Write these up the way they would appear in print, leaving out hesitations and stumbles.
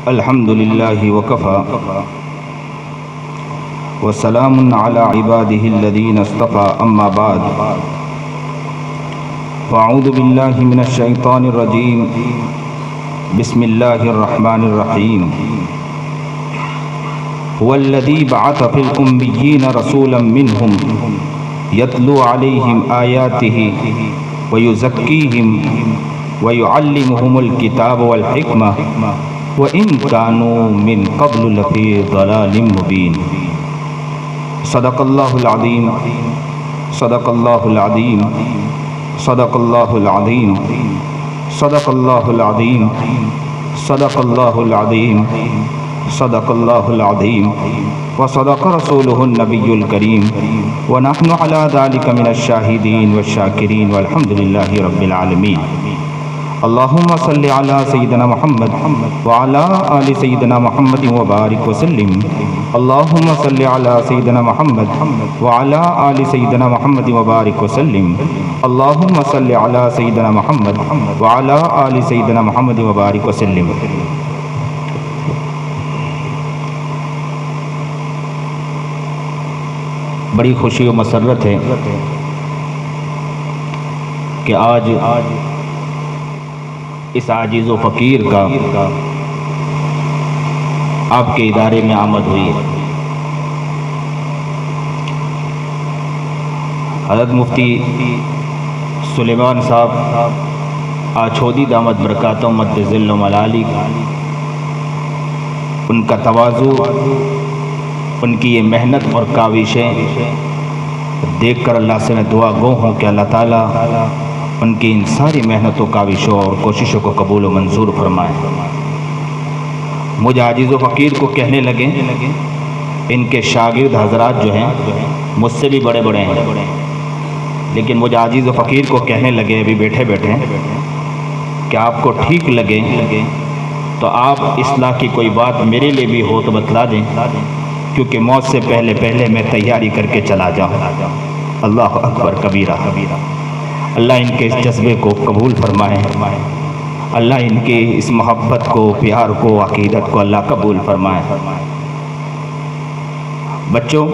الحمد لله وكفى وسلام على عباده الذين اصطفى أما بعد فأعوذ بالله من الشيطان الرجيم بسم الله الرحمن الرحيم هو الذي بعث في الأميين رسولا منهم يتلو عليهم آياته ويزكيهم ويعلمهم الكتاب والحكمة وإن كانوا من قبل لفي ضلال مبين صدق الله العظيم صدق الله العظيم صدق الله العظيم صدق الله العظيم صدق الله العظيم صدق الله العظيم وصدق رسوله النبي الكريم ونحن على ذلك من الشاهدين والشاكرين والحمد لله رب العالمين اللهم صل على سيدنا محمد وعلى آل سيدنا محمد وبارك وسلم اللهم صل على سيدنا محمد وعلى آل سيدنا محمد وبارك وسلم اللهم صل على سيدنا محمد وعلى آل سيدنا محمد وبارك وسلم. بڑی خوشی و مسرت ہے کہ آج اس عاجز و فقیر کا آپ کے ادارے میں آمد ہوئی ہے. حضرت مفتی سلیمان صاحب آچھودی دامت برکاتہ مد ذل و ملالی، ان کا تواضع، ان کی یہ محنت اور کاوشیں دیکھ کر اللہ سے میں دعا گو ہوں کہ اللہ تعالیٰ ان کی ان ساری محنتوں، کاوشوں اور کوششوں کو قبول و منظور فرمائے. مجھے عاجز و فقیر کو کہنے لگے، ان کے شاگرد حضرات جو ہیں مجھ سے بھی بڑے بڑے ہیں، لیکن مجھے عاجز و فقیر کو کہنے لگے ابھی بیٹھے بیٹھے کہ آپ کو ٹھیک لگے تو آپ اصلاح کی کوئی بات میرے لیے بھی ہو تو بتلا دیں، کیونکہ موت سے پہلے میں تیاری کر کے چلا جاؤں. اللہ اکبر کبیرہ. اللہ ان کے اس جذبے کو قبول فرمائے، اللہ ان کی اس محبت کو، پیار کو، عقیدت کو اللہ قبول فرمائے. بچوں،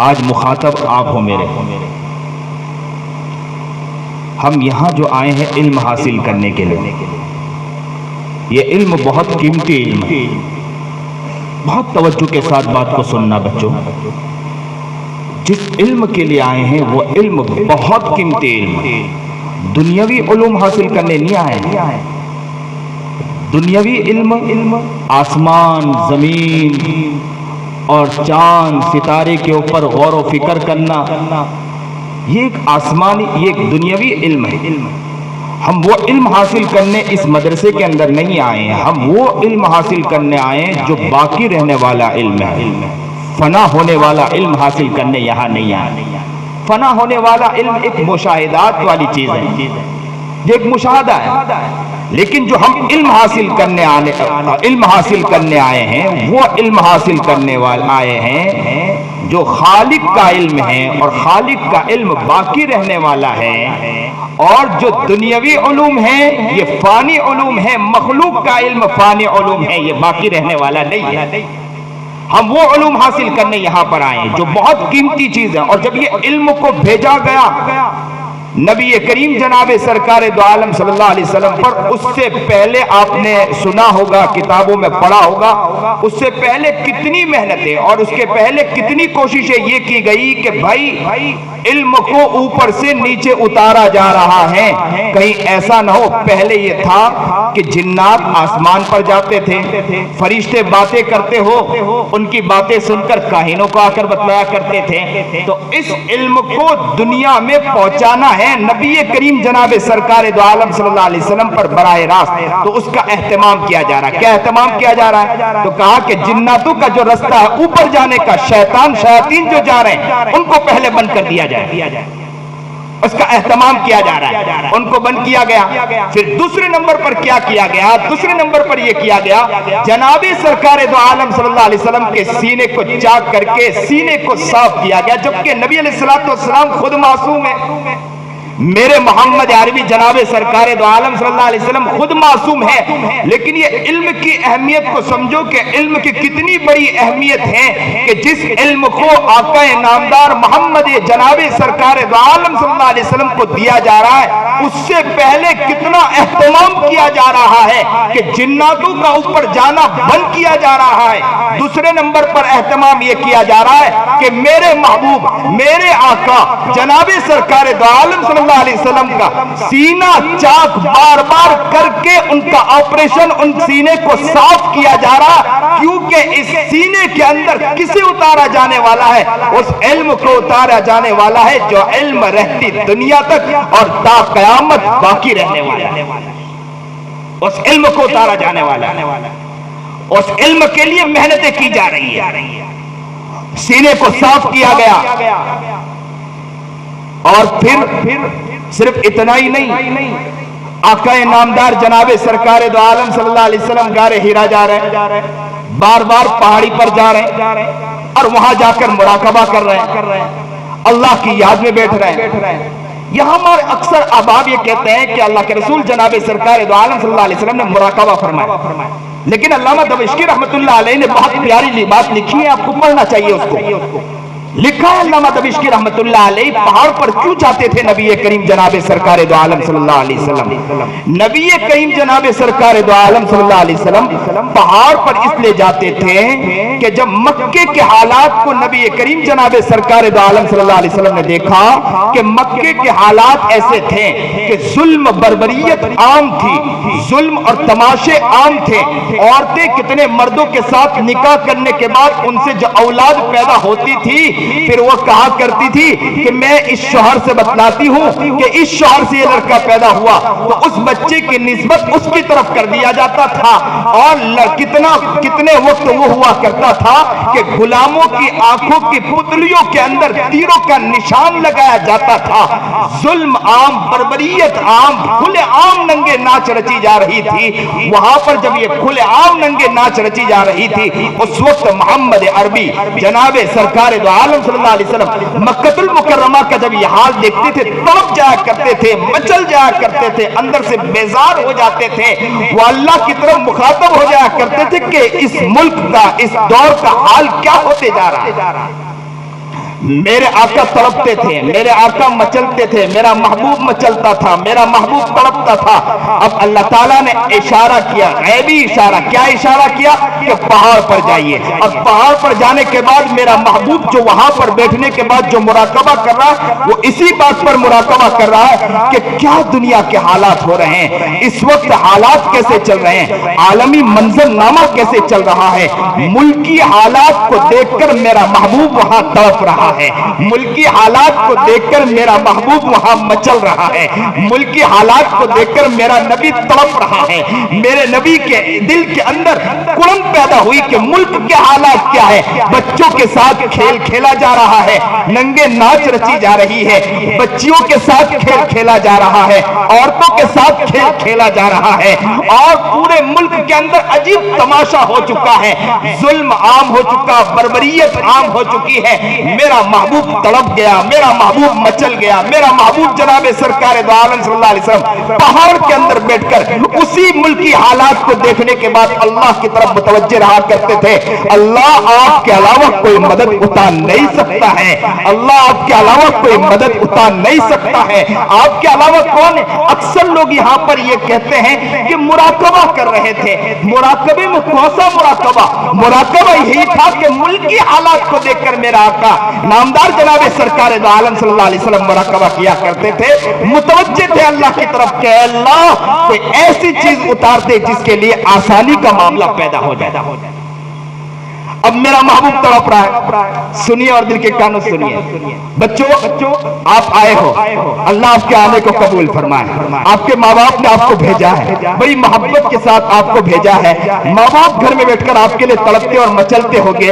آج مخاطب آپ ہو میرے. ہم یہاں جو آئے ہیں علم حاصل کرنے کے لیے. یہ علم بہت قیمتی علم ہے. بہت توجہ کے ساتھ بات کو سننا بچوں. جس علم کے لیے آئے ہیں وہ علم بہت قیمتی علم ہے. دنیاوی علوم حاصل کرنے نہیں آئے ہیں. دنیاوی علم آسمان، زمین اور چاند ستارے کے اوپر غور و فکر کرنا، یہ ایک آسمانی، یہ ایک دنیاوی علم ہے. ہم وہ علم حاصل کرنے اس مدرسے کے اندر نہیں آئے ہیں. ہم وہ علم حاصل کرنے آئے ہیں جو باقی رہنے والا علم ہے. فنا ہونے والا علم حاصل کرنے یہاں نہیں آئے. فنا ہونے والا علم ایک مشاہدات والی چیز ہے، یہ ایک مشاہدہ ہے. لیکن جو ہم علم حاصل کرنے آئے ہیں وہ علم حاصل کرنے والے آئے ہیں جو خالق کا علم ہے، اور خالق کا علم باقی رہنے والا ہے. اور جو دنیاوی علوم ہیں یہ فانی علوم ہیں. مخلوق کا علم فانی علوم ہے، یہ باقی رہنے والا نہیں ہے. ہم وہ علوم حاصل کرنے یہاں پر آئے ہیں جو بہت قیمتی چیز ہے. اور جب یہ علم کو بھیجا گیا نبی کریم جناب سرکار دو عالم صلی اللہ علیہ وسلم پر، اس سے پہلے آپ نے سنا ہوگا، کتابوں میں پڑھا ہوگا، اس سے پہلے کتنی محنتیں اور اس کے پہلے کتنی کوششیں یہ کی گئی کہ بھائی علم کو اوپر سے نیچے اتارا جا رہا ہے. کہیں ایسا نہ ہو، پہلے یہ تھا کہ جنات آسمان پر جاتے تھے، فرشتے باتیں کرتے ہو، ان کی باتیں سن کر کاہنوں کو آ کر بتلایا کرتے تھے. تو اس علم کو دنیا میں پہنچانا ہے نبی کریم جناب سرکار دو عالم صلی اللہ علیہ وسلم پر براہ راست. تو اس کا اہتمام کیا جا رہا ہے. کیا اہتمام کیا جا رہا ہے؟ تو کہا کہ جناتوں کا جو رستہ ہے اوپر جانے کا، شیاطین جو جا رہے ہیں ان کو پہلے بند کر دیا جائے. اس کا اہتمام کیا جا رہا ہے. ان کو بند کیا گیا. پھر دوسرے نمبر پر کیا کیا گیا؟ دوسرے نمبر پر یہ کیا گیا جناب سرکار دو عالم صلی اللہ علیہ وسلم کے سینے کو چاک کر کے سینے کو صاف کیا گیا. جبکہ نبی علیہ السلام خود معصوم ہے. میرے محمد عربی جناب سرکار دو عالم صلی اللہ علیہ وسلم خود معصوم ہے، لیکن یہ علم کی اہمیت کو سمجھو کہ علم کی کتنی بڑی اہمیت ہے کہ جس علم کو آقا نامدار محمد جناب سرکار دو عالم صلی اللہ علیہ وسلم کو دیا جا رہا ہے، اس سے پہلے کتنا اہتمام کیا جا رہا ہے کہ جناتوں کا اوپر جانا بند کیا جا رہا ہے۔ دوسرے نمبر پر اہتمام یہ کیا جا رہا ہے کہ میرے محبوب، میرے آقا جناب سرکار دو عالم صلی اللہ علیہ وسلم کا سینہ چاک بار بار کر کے ان کا آپریشن ان سینے کو صاف کیا جا رہا، کیونکہ اس سینے کے اندر کسے اتارا جانے والا ہے؟ اس علم کو اتارا جانے والا ہے جو علم رہتی دنیا تک اور تا قیامت باقی رہنے والا ہے۔ اس علم کو اتارا جانے والا ہے، اس علم کے لیے محنتیں کی جا رہی ہے، سینے کو صاف کیا گیا۔ اور پھر صرف اتنا ہی نہیں، آقا نامدار جناب سرکار دو عالم صلی اللہ علیہ وسلم غار ہیرا جا رہے ہیں، بار بار پہاڑی پر جا رہے ہیں اور وہاں جا کر مراقبہ کر رہے ہیں، اللہ کی یاد میں بیٹھ رہے ہیں۔ یہاں ہمارے اکثر احباب یہ کہتے ہیں کہ اللہ کے رسول جناب سرکار دو عالم صلی اللہ علیہ وسلم نے مراقبہ فرمایا، لیکن علامہ دمشقی رحمۃ اللہ علیہ نے بہت پیاری بات لکھی ہے، آپ کو پڑھنا چاہیے اس کو۔ لکھا ہے علامہ دمشقی رحمۃ اللہ علیہ، پہاڑ پر کیوں جاتے تھے نبی کریم جناب سرکار دو عالم صلی اللہ علیہ وسلم؟ نبی کریم جناب سرکار دو عالم صلی اللہ علیہ وسلم پہاڑ پر اس لیے جاتے تھے کہ جب مکے کے حالات کو نبی کریم جناب سرکار دو عالم صلی اللہ علیہ وسلم نے دیکھا کہ مکے کے حالات ایسے تھے کہ ظلم بربریت عام تھی، ظلم اور تماشے عام تھے، عورتیں کتنے مردوں کے ساتھ نکاح کرنے کے بعد ان سے جو اولاد پیدا ہوتی تھی پھر وہ کہا کرتی تھی کہ میں اس شوہر سے بتلاتی ہوں کہ اس شوہر سے یہ لڑکا پیدا ہوا، تو اس بچے کی نسبت اس کی طرف کر دیا جاتا تھا۔ اور کتنے وقت وہ ہوا کرتا تھا کہ غلاموں کی آنکھوں کی پتلیوں کے اندر تیروں کا نشان لگایا جاتا تھا۔ ظلم عام، بربریت عام، کھلے عام ننگے ناچ رچی جا رہی تھی۔ وہاں پر جب یہ کھلے عام ننگے ناچ رچی جا رہی تھی، اس وقت محمد عربی جناب سرکار دو عالم صلی اللہ علیہ وسلم مکہ المکرمہ کا جب یہ حال دیکھتے تھے تڑپ جایا کرتے تھے، مچل جایا کرتے تھے، اندر سے بیزار ہو جاتے تھے، وہ اللہ کی طرف مخاطب ہو جایا کرتے تھے کہ اس ملک کا، اس دور کا حال کیا ہوتے جا رہا ہے۔ میرے آقا تڑپتے تھے، میرے آقا مچلتے تھے، میرا محبوب مچلتا تھا، میرا محبوب تڑپتا تھا۔ اب اللہ تعالیٰ نے اشارہ کیا، غیبی اشارہ، کیا اشارہ کیا کہ پہاڑ پر جائیے۔ اور پہاڑ پر جانے کے بعد میرا محبوب جو وہاں پر بیٹھنے کے بعد جو مراقبہ کر رہا ہے وہ اسی بات پر مراقبہ کر رہا ہے کہ کیا دنیا کے حالات ہو رہے ہیں، اس وقت حالات کیسے چل رہے ہیں، عالمی منظر نامہ کیسے چل رہا ہے۔ ملکی حالات کو دیکھ کر میرا محبوب وہاں تڑپ رہا ہے، ملکی حالات کو دیکھ کر میرا محبوب وہاں مچل رہا ہے، ملکی حالات کو دیکھ کر میرا نبی تڑپ رہا ہے۔ میرے نبی کے دل کے اندر کڑن پیدا ہوئی کہ ملک کے حالات کیا ہے۔ بچوں کے ساتھ کھیل کھیلا جا رہا ہے، ننگے ناچ رچی جا رہی ہے، بچیوں کے ساتھ کھیل کھیلا جا رہا ہے، عورتوں کے ساتھ کھیل کھیلا جا رہا ہے، اور پورے ملک کے اندر عجیب تماشا ہو چکا ہے، ظلم عام ہو چکا، بربریت عام ہو چکی ہے۔ میرا محبوب تڑپ گیا، میرا محبوب مچل گیا، میرا محبوب جناب سرکار دو عالم صلی اللہ علیہ وسلم پہاڑ کے اندر بیٹھ کر اسی ملکی حالات کو دیکھنے کے بعد اللہ کی طرف متوجہ رہا کرتے تھے۔ اللہ آپ کے علاوہ کوئی مدد اٹھا نہیں سکتا ہے، اللہ آپ کے علاوہ کوئی مدد اٹھا نہیں سکتا ہے، آپ کے علاوہ کون ہے؟ اکثر لوگ یہاں پر یہ کہتے ہیں کہ مراقبہ کر رہے تھے۔ مراقبے میں کون سا مراقبہ؟ مراقبہ یہی تھا کہ ملکی حالات کو دیکھ کر میرا آقا نامدار جناب سرکار دو عالم صلی اللہ علیہ وسلم مراقبہ کیا کرتے تھے، متوجہ تھے اللہ کی طرف کہ اللہ کوئی ایسی چیز اتارتے جس کے لیے آسانی کا معاملہ پیدا ہو جائے۔ اب میرا محبوب تڑپ رہا ہے، سنیے اور دل کے کانوں سنیے۔ بچوں آپ آئے ہو، اللہ آپ کے آنے کو قبول فرمائے۔ آپ کے ماں باپ نے آپ کو بھیجا ہے، بڑی محبت کے ساتھ آپ کو بھیجا ہے۔ ماں باپ گھر میں بیٹھ کر آپ کے لیے تڑپتے اور مچلتے ہوگے۔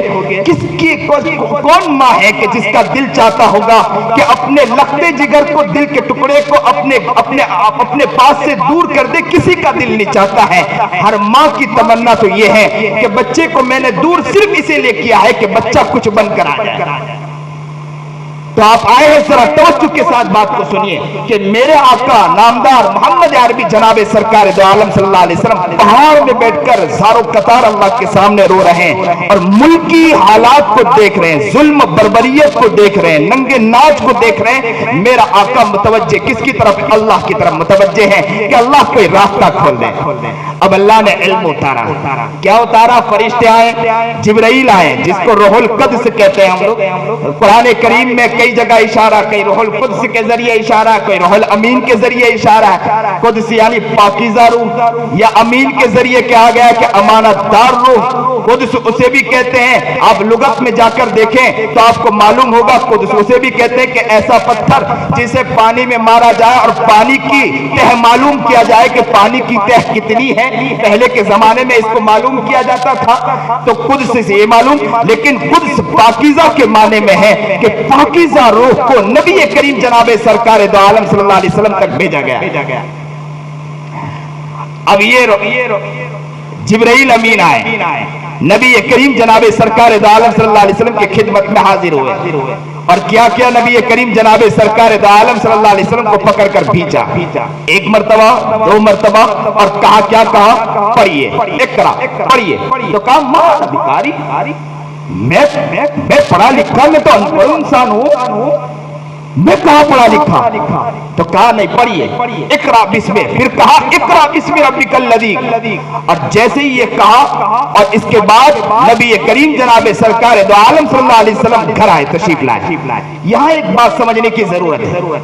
کون ماں ہے کہ جس کا دل چاہتا ہوگا کہ اپنے لختے جگر کو، دل کے ٹکڑے کو اپنے پاس سے دور کر دے؟ کسی کا دل نہیں چاہتا ہے۔ ہر ماں کی تمنا تو یہ ہے کہ بچے کو میں نے دور صرف اسی لیے کیا ہے کہ بچہ کچھ بن کر آ جائے۔ تو آپ آئے ہیں ذرا توجہ کے ساتھ بات کو سنیے کہ میرے آقا نامدار محمد عربی جناب سرکار دو عالم صلی اللہ علیہ وسلم پہاڑ میں بیٹھ کر زارو قطار اللہ کے سامنے رو رہے ہیں اور ملکی حالات کو دیکھ رہے ہیں، ظلم بربریت کو دیکھ رہے ہیں، ننگے ناچ کو دیکھ رہے ہیں۔ میرا آقا متوجہ کس کی طرف؟ اللہ کی طرف متوجہ ہے کہ اللہ کوئی راستہ کھول دے۔ اب اللہ نے علم اتارا، کیا اتارا؟ فرشتے آئے، جبرائیل آئے جس کو روح القدس کہتے ہیں ہم لوگ۔ قرآن کریم میں کئی جگہ اشارہ، کئی روح القدس کے ذریعے اشارہ، کوئی روح الامین کے ذریعے اشارہ ہے۔ قدس یعنی پاکیزہ روح، یا امین کے ذریعے کہا گیا کہ امانت دار روح۔ قدس اسے بھی کہتے ہیں، آپ لغت میں جا کر دیکھیں تو آپ کو معلوم ہوگا، قدس اسے بھی کہتے ہیں کہ ایسا پتھر جسے پانی میں مارا جائے اور پانی کی تہ معلوم کیا جائے کہ پانی کی تہ کتنی ہے۔ پہلے کے زمانے میں اس کو معلوم کیا جاتا تھا تو قدس سے یہ معلوم، لیکن قدس پاکیزہ کے معنی میں ہے کہ پاکیزہ روح کو نبی کریم جناب سرکار دو عالم صلی اللہ علیہ وسلم تک بھیجا گیا۔ اب یہ جبرائیل امین آئے، نبی کریم جناب سرکار دو عالم صلی اللہ علیہ وسلم کی خدمت میں حاضر ہوئے اور کیا نبی کریم جناب سرکار دو عالم صلی اللہ علیہ وسلم کو پکڑ کر بھیجا، ایک مرتبہ، دو مرتبہ، اور کہا کیا کہا؟ پڑھیے، اقرا پڑھیے۔ تو کہا ماں بھکاری، میں پڑھا لکھا، میں تو انپڑھ انسان ہوں، میں کہاں پڑھا لکھا؟ تو کہا نہیں، پڑھیے، اقرا بسم، پھر کہا اقرا بسم ربک الذی، اور جیسے ہی یہ کہا اور اس کے بعد نبی کریم جناب سرکار دو عالم صلی اللہ علیہ وسلم گھر آئے، تشریف لائے۔ یہاں ایک بات سمجھنے کی ضرورت ہے،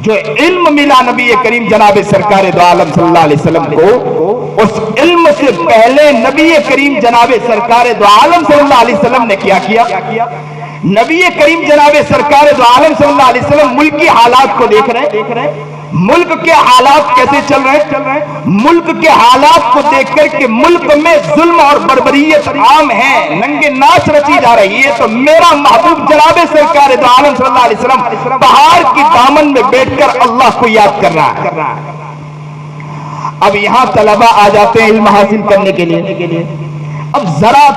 جو علم ملا نبی کریم جناب سرکار دو عالم صلی اللہ علیہ وسلم کو، اس علم سے پہلے نبی کریم جناب سرکار دو عالم صلی اللہ علیہ وسلم نے کیا کیا؟ نبی کریم جناب سرکار دو عالم صلی اللہ علیہ وسلم ملک کی حالات کو دیکھ رہے ہیں، ملک کے حالات کیسے چل رہے ہیں، ملک کے حالات کو دیکھ کر کہ ملک میں ظلم اور بربریت عام ہے، ننگے ناچ رچی جا رہی ہے، تو میرا محبوب جناب سرکار دو عالم صلی اللہ علیہ وسلم پہاڑ کی دامن میں بیٹھ کر اللہ کو یاد کر رہا ہے۔ اب یہاں طلبہ آ جاتے ہیں علم حاصل کرنے کے لیے۔ اب ذرا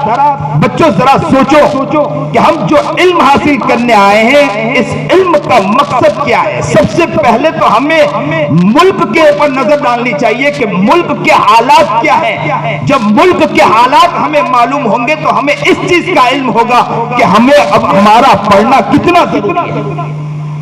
بچوں ذرا سوچو کہ ہم جو علم حاصل کرنے آئے ہیں، اس علم کا مقصد کیا ہے؟ سب سے پہلے تو ہمیں ملک کے اوپر نظر ڈالنی چاہیے کہ ملک کے حالات کیا ہیں۔ جب ملک کے حالات ہمیں معلوم ہوں گے تو ہمیں اس چیز کا علم ہوگا کہ ہمیں اب ہمارا پڑھنا کتنا ضروری ہے،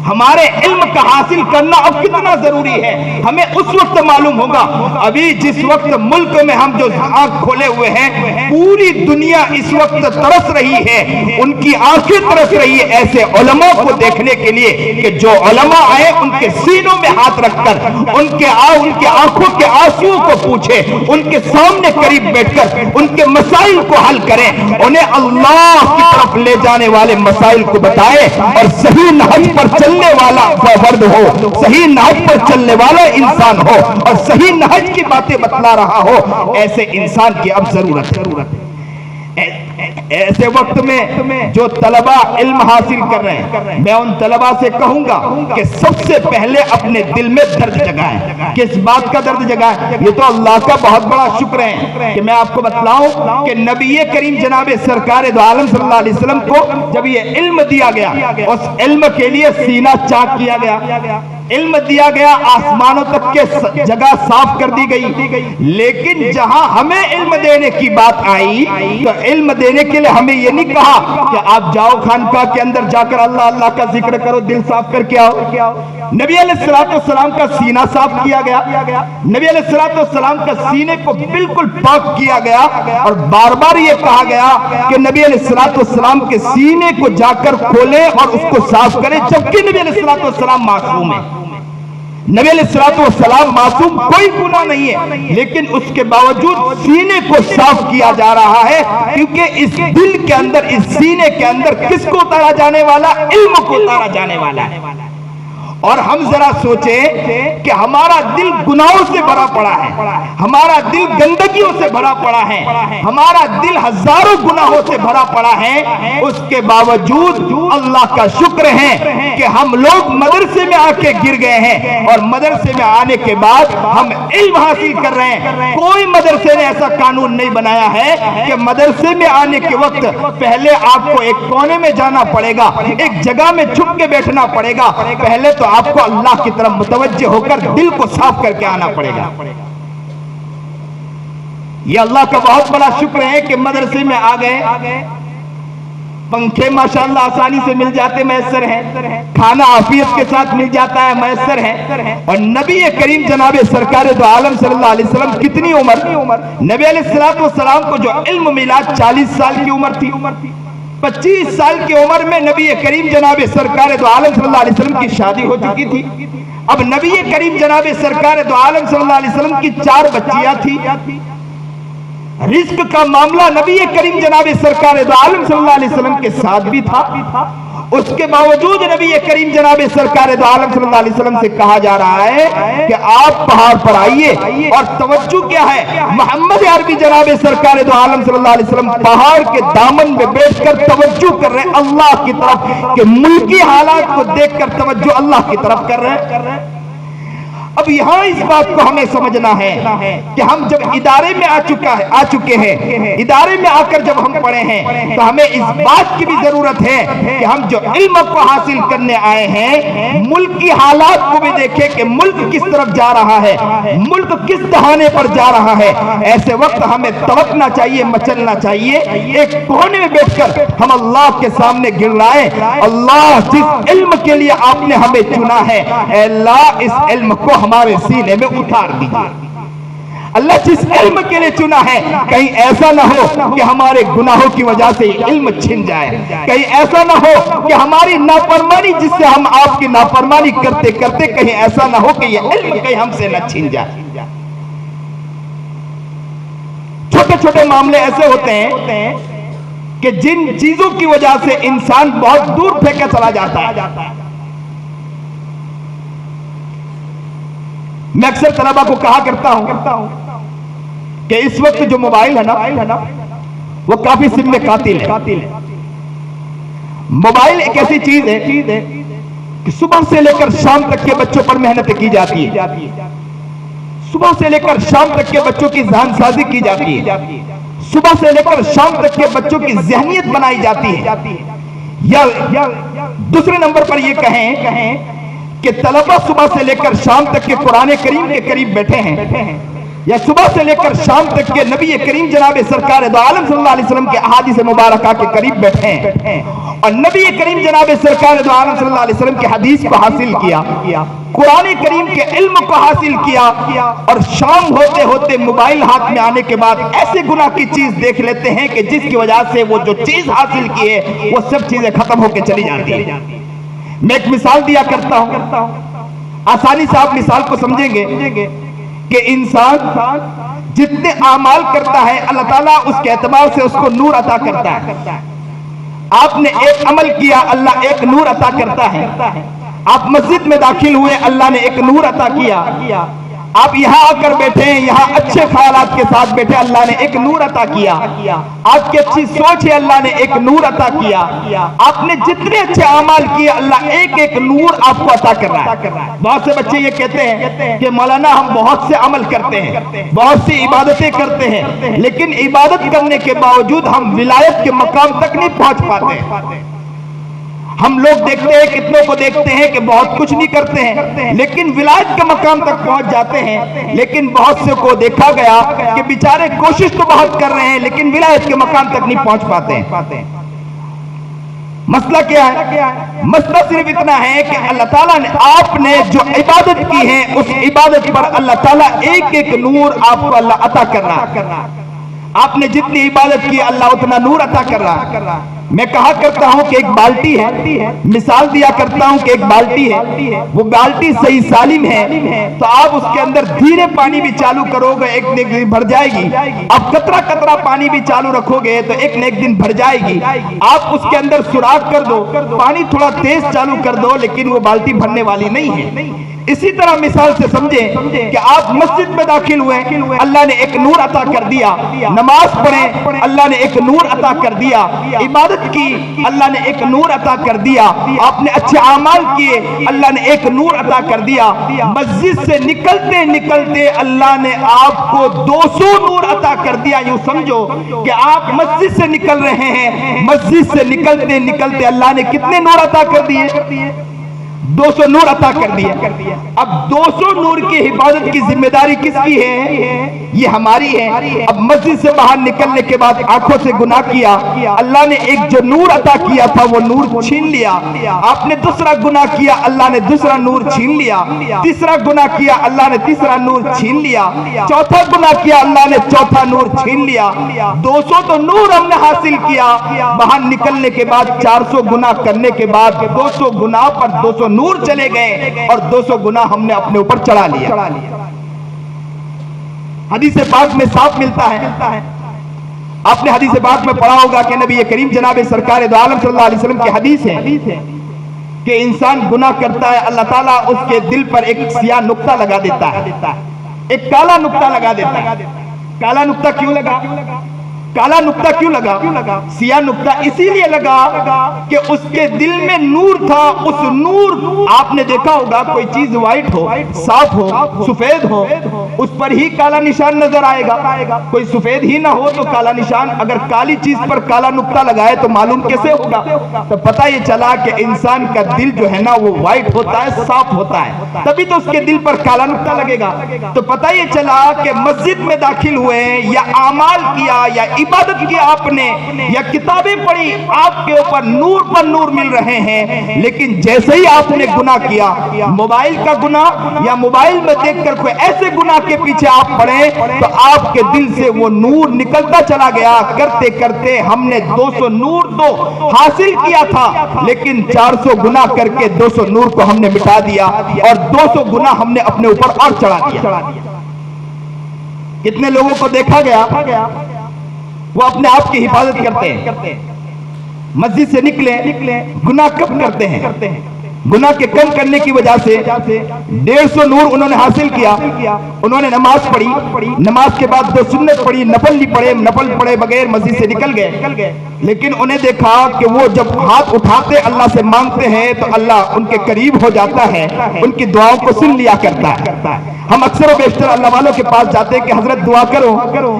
ہمارے علم کا حاصل کرنا اب کتنا ضروری ہے، ہمیں اس وقت معلوم ہوگا۔ ابھی جس وقت ملک میں ہم جو آنکھ کھولے ہوئے ہیں، پوری دنیا اس وقت ترس رہی ہے، ان کی آنکھیں ترس رہی ہے ایسے علماء کو دیکھنے کے لیے کہ جو علماء آئے ان کے سینوں میں ہاتھ رکھ کر ان کے آنکھوں کے آنسو کو پوچھے، ان کے سامنے قریب بیٹھ کر ان کے مسائل کو حل کریں، انہیں اللہ کی طرف لے جانے والے مسائل کو بتائے اور صحیح نہج پر چلنے والا فرد ہو، صحیح نہج پر چلنے والا انسان ہو اور صحیح نہج کی باتیں بتلا رہا ہو، ایسے انسان کی اب ضرورت ہے۔ ایسے وقت میں جو طلبہ علم حاصل کر رہے ہیں، میں ان طلبہ سے کہوں گا کہ سب سے پہلے اپنے دل میں درد جگائیں۔ کس بات کا درد جگائیں؟ یہ تو اللہ کا بہت بڑا شکر ہے کہ میں آپ کو بتلاؤں کہ نبی کریم جناب سرکار دو عالم صلی اللہ علیہ وسلم کو جب یہ علم دیا گیا، اس علم کے لیے سینہ چاک کیا گیا، علم دیا گیا، آسمانوں تک کے جگہ صاف کر دی گئی، لیکن جہاں ہمیں علم دینے کی بات آئی تو علم دینے کے لیے ہمیں یہ نہیں کہا کہ آپ جاؤ خانقاہ کے اندر جا کر اللہ اللہ کا ذکر کرو، دل صاف کر کے آؤ۔ نبی علیہ السلام کا سینہ صاف کیا گیا، نبی علیہ السلام کا سینے کو بالکل پاک کیا گیا، اور بار بار یہ کہا گیا کہ نبی علیہ السلام کے سینے کو جا کر کھولیں اور اس کو صاف کریں، جبکہ نبی علیہ السلام معصوم ہے، نبی علیہ السلام معصوم، کوئی گناہ نہیں ہے، لیکن اس کے باوجود سینے کو صاف کیا جا رہا ہے، کیونکہ اس دل کے اندر، اس سینے کے اندر کس کو اتارا جانے والا؟ علم کو اتارا جانے والا ہے۔ اور ہم ذرا سوچیں کہ ہمارا دل گناہوں سے بھرا پڑا ہے، ہمارا دل گندگیوں سے بھرا پڑا ہے، ہمارا دل ہزاروں گناہوں سے بھرا پڑا ہے، اس کے باوجود اللہ کا شکر ہے کہ ہم لوگ مدرسے میں آ کے گر گئے ہیں، اور مدرسے میں آنے کے بعد ہم علم حاصل کر رہے ہیں۔ کوئی مدرسے نے ایسا قانون نہیں بنایا ہے کہ مدرسے میں آنے کے وقت پہلے آپ کو ایک کونے میں جانا پڑے گا، ایک جگہ میں چھپ کے بیٹھنا پڑے گا، پہلے تو آپ کو اللہ کی طرف متوجہ ہو کر دل کو صاف کر کے آنا پڑے گا۔ یہ اللہ کا بہت بڑا شکر ہے کہ مدرسے میں آ گئے، پنکھے ماشاءاللہ آسانی سے مل جاتے میسر ہیں، کھانا عافیت کے ساتھ مل جاتا ہے میسر ہے، اور نبی کریم جناب سرکار دو عالم صلی اللہ علیہ وسلم کتنی عمر؟ نبی علیہ السلام کو جو علم ملا 40 سال کی عمر تھی، 25 سال کی عمر میں نبی کریم جناب سرکار دو عالم صلی اللہ علیہ وسلم کی شادی ہو چکی تھی۔ اب نبی کریم جناب سرکار دو عالم صلی اللہ علیہ وسلم کی 4 بچیاں تھی۔ رزق کا معاملہ نبی کریم جناب سرکار دو عالم صلی اللہ علیہ وسلم کے ساتھ بھی تھا، اس کے باوجود نبی کریم جناب سرکار دو عالم صلی اللہ علیہ وسلم سے کہا جا رہا ہے کہ آپ پہاڑ پر آئیے، اور توجہ کیا ہے، محمد عربی جناب سرکار دو عالم صلی اللہ علیہ وسلم پہاڑ کے دامن میں بیٹھ کر توجہ کر رہے ہیں اللہ کی طرف، کہ ملکی حالات کو دیکھ کر توجہ اللہ کی طرف کر رہے ہیں۔ اب یہاں اس بات کو ہمیں سمجھنا ہے کہ ہم جب ادارے میں آ چکے ہیں، ادارے میں آ کر جب ہم پڑھے ہیں، تو ہمیں اس بات کی بھی ضرورت ہے کہ ہم جو علم کو حاصل کرنے آئے ہیں، ملک کی حالات کو بھی دیکھیں کہ ملک کس طرف جا رہا ہے، ملک کس دہانے پر جا رہا ہے۔ ایسے وقت ہمیں تڑپنا چاہیے، مچلنا چاہیے، ایک کونے میں بیٹھ کر ہم اللہ کے سامنے گڑائیں، اللہ جس علم کے لیے آپ نے ہمیں چنا ہے، اے اللہ اس علم کو ہمارے سینے میں اتار دیجئے۔ اللہ جس علم کے لیے چنا ہے، کہیں ایسا نہ ہو کہ ہمارے گناہوں کی وجہ سے علم چھن جائے، کہیں ایسا نہ ہو کہ ہماری نافرمانی جس سے ہم آپ کی نافرمانی کرتے کرتے کہیں ایسا نہ ہو کہ یہ علم کہیں ہم سے نہ چھن جائے۔ چھوٹے چھوٹے معاملے ایسے ہوتے ہیں کہ جن چیزوں کی وجہ سے انسان بہت دور پھینکا چلا جاتا ہے۔ میں اکثر طلبہ کو کہا کرتا ہوں کہ اس وقت جو موبائل ہے نا وہ کافی سم میں قاتل ہے۔ موبائل ایک ایسی چیز ہے کہ صبح سے لے کر شام تک کے بچوں پر محنت کی جاتی ہے، صبح سے لے کر شام تک کے بچوں کی ذہن سازی کی جاتی ہے، صبح سے لے کر شام تک کے بچوں کی ذہنیت بنائی جاتی ہے۔ یا دوسرے نمبر پر یہ کہیں کہ طلبہ صبح سے لے کر شام تک کے قرآن کریم کے قریب بیٹھے ہیں، یا صبح سے لے کر شام تک کے نبی کریم جناب سرکار دو عالم صلی اللہ علیہ وسلم کے احادیث مبارکہ کے قریب بیٹھے ہیں، اور نبی کریم جناب سرکار دو عالم صلی اللہ علیہ وسلم کی حدیث کو حاصل کیا، قرآن کریم کے علم کو حاصل کیا، اور شام ہوتے ہوتے موبائل ہاتھ میں آنے کے بعد ایسے گناہ کی چیز دیکھ لیتے ہیں کہ جس کی وجہ سے وہ جو چیز حاصل کی ہے وہ سب چیزیں ختم ہو کے چلی جاتی ہیں۔ میں ایک مثال دیا کرتا ہوں، آسانی سے آپ مثال کو سمجھیں گے کہ انسان جتنے اعمال کرتا ہے اللہ تعالیٰ اس کے اعتبار سے اس کو نور عطا کرتا ہے۔ آپ نے ایک عمل کیا، اللہ ایک نور عطا کرتا ہے۔ آپ مسجد میں داخل ہوئے، اللہ نے ایک نور عطا کیا۔ آپ یہاں آ کر بیٹھے ہیں، یہاں اچھے خیالات کے ساتھ بیٹھے، اللہ نے ایک نور عطا کیا۔ آپ کی اچھی سوچ ہے، اللہ نے ایک نور عطا کیا۔ آپ نے جتنے اچھے اعمال کیے، اللہ ایک ایک نور آپ کو عطا کر رہا ہے۔ بہت سے بچے یہ کہتے ہیں کہ مولانا ہم بہت سے عمل کرتے ہیں، بہت سی عبادتیں کرتے ہیں، لیکن عبادت کرنے کے باوجود ہم ولایت کے مقام تک نہیں پہنچ پاتے۔ ہم لوگ دیکھتے ہیں، کتنوں کو دیکھتے ہیں کہ بہت کچھ نہیں کرتے ہیں لیکن ولایت کے مقام تک پہنچ جاتے ہیں، لیکن بہت سے کو دیکھا گیا کہ بیچارے کوشش تو بہت کر رہے ہیں لیکن ولایت کے مقام تک نہیں پہنچ پاتے۔ مسئلہ کیا ہے؟ مسئلہ صرف اتنا ہے کہ اللہ تعالیٰ نے آپ نے جو عبادت کی ہے اس عبادت پر اللہ تعالیٰ ایک ایک نور آپ کو اللہ عطا کر رہا ہے۔ آپ نے جتنی عبادت کی اللہ اتنا نور عطا کر رہا ہے۔ میں کہا کرتا ہوں کہ ایک بالٹی ہے، مثال دیا کرتا ہوں کہ ایک بالٹی ہے، وہ بالٹی صحیح سالم ہے تو آپ اس کے اندر دھیرے پانی بھی چالو کرو گے ایک نہ ایک دن بھر جائے گی، اب قطرہ قطرہ پانی بھی چالو رکھو گے تو ایک نہ ایک دن بھر جائے گی، آپ اس کے اندر سوراخ کر دو، پانی تھوڑا تیز چالو کر دو لیکن وہ بالٹی بھرنے والی نہیں ہے۔ اسی طرح مثال سے سمجھیں کہ آپ مسجد میں داخل ہوئے، اللہ نے ایک نور عطا کر دیا، نماز پڑھیں اللہ نے ایک نور عطا کر دیا، عبادت کی اللہ نے ایک نور عطا کر دیا، آپ نے اچھے اعمال کیے اللہ نے ایک نور عطا کر دیا، مسجد سے نکلتے نکلتے اللہ نے آپ کو 200 نور عطا کر دیا۔ یوں سمجھو کہ آپ مسجد سے نکل رہے ہیں، مسجد سے نکلتے نکلتے اللہ نے کتنے نور عطا کر دیے؟ 200 نور عطا کر دیا۔ اب 200 نور کی حفاظت کی ذمہ داری کس کی ہے؟ یہ ہماری ہے۔ اب مسجد سے باہر نکلنے کے بعد آنکھوں سے گناہ کیا، اللہ نے ایک جو نور عطا کیا تھا وہ نور چھین لیا، آپ نے دوسرا گناہ کیا اللہ نے دوسرا نور چھین لیا، تیسرا گناہ کیا اللہ نے تیسرا نور چھین لیا، چوتھا گناہ کیا اللہ نے چوتھا نور چھین لیا۔ 200 تو نور ہم نے حاصل کیا، باہر نکلنے کے بعد 400 گناہ کرنے کے بعد 200 گناہ پر 200 نور چلے گئے اور 200 گناہ ہم نے اپنے اوپر چڑھا لیا۔ حدیث پاک میں صاف ملتا ہے، آپ نے حدیث پاک میں پڑھا ہوگا کہ نبی کریم جناب سرکار دو عالم صلی اللہ علیہ وسلم کی حدیث ہے کہ انسان گناہ کرتا ہے اللہ تعالیٰ اس کے دل پر ایک سیاہ نقطہ لگا دیتا ہے، ایک کالا نقطہ لگا دیتا ہے۔ کالا نقطہ کیوں لگا؟ کالا نقطہ کیوں لگا؟ سیاہ نقطہ اسی لیے لگا کہ اس کے دل میں نور تھا، اس نور آپ نے دیکھا ہوگا کوئی چیز وائٹ ہو، صاف ہو، سفید ہو، اس پر ہی کالا نشان نظر آئے گا، کوئی سفید ہی نہ ہو تو کالا نشان، اگر کالی چیز پر کالا نقطہ لگائے تو معلوم کیسے ہوگا؟ تو پتہ یہ چلا کہ انسان کا دل جو ہے نا وہ وائٹ ہوتا ہے، صاف ہوتا ہے، تبھی تو اس کے دل پر کالا نقطہ لگے گا۔ تو پتہ یہ چلا کہ مسجد میں داخل ہوئے یا اعمال کیا یا عبادت کی آپ نے یا کتابیں پڑھی، آپ کے اوپر نور پر نور مل رہے ہیں، لیکن جیسے ہی آپ نے گناہ کیا، موبائل کا گناہ یا موبائل میں دیکھ کر کوئی ایسے گناہ کے پیچھے آپ پڑے تو آپ کے دل سے وہ نور نکلتا چلا گیا، کرتے کرتے ہم نے 200 نور تو حاصل کیا تھا لیکن 400 گناہ کر کے 200 نور کو ہم نے مٹا دیا اور 200 گناہ ہم نے اپنے اوپر اور چڑھا دیا۔ کتنے لوگوں کو دیکھا گیا وہ اپنے آپ کی حفاظت کرتے ہیں، مسجد سے نکلے گناہ کب کرتے ہیں؟ گناہ کے کم کرنے کی وجہ سے 150 نور انہوں نے حاصل کیا، انہوں نے نماز پڑھی، نماز کے بعد 2 سنت پڑھی، نفل پڑھے بغیر مسجد سے نکل گئے، لیکن انہیں دیکھا کہ وہ جب ہاتھ اٹھاتے اللہ سے مانگتے ہیں تو اللہ ان کے قریب ہو جاتا ہے، ان کی دعاؤں کو سن لیا کرتا ہے۔ ہم اکثر و بیشتر اللہ والوں کے پاس جاتے ہیں کہ حضرت دعا کرو،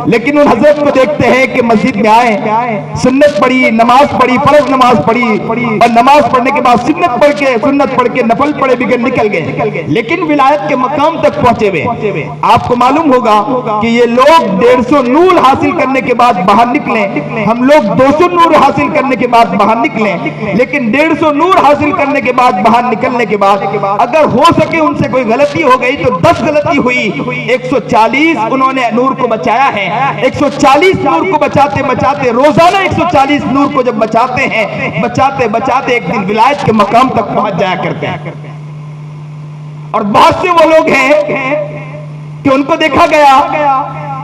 لیکن ان حضرت کو دیکھتے ہیں کہ مسجد میں آئے، سنت پڑھی، نماز پڑھی، فرض نماز پڑھی اور نماز پڑھنے کے بعد سنت پڑھ کے نفل پڑھے بغیر نکل گئے، لیکن ولایت کے مقام تک پہنچے ہوئے۔ آپ کو معلوم ہوگا کہ یہ لوگ 150 نور حاصل کرنے کے بعد باہر نکلیں، ہم لوگ 200 نور حاصل کرنے کے بعد باہر نکلیں، لیکن 150 نور حاصل کرنے کے بعد باہر نکلنے کے بعد اگر ہو سکے ان سے کوئی غلطی ہو گئی تو 10 غلطی ہوئی، 140 انہوں نے نور کو بچایا ہے۔ 140 نور کو بچاتے روزانہ 140 نور کو جب بچاتے ہیں، بچاتے ایک دن ولایت کے مقام تک پہنچ جایا کرتے ہیں۔ اور بہت سے وہ لوگ ہیں کہ ان کو دیکھا گیا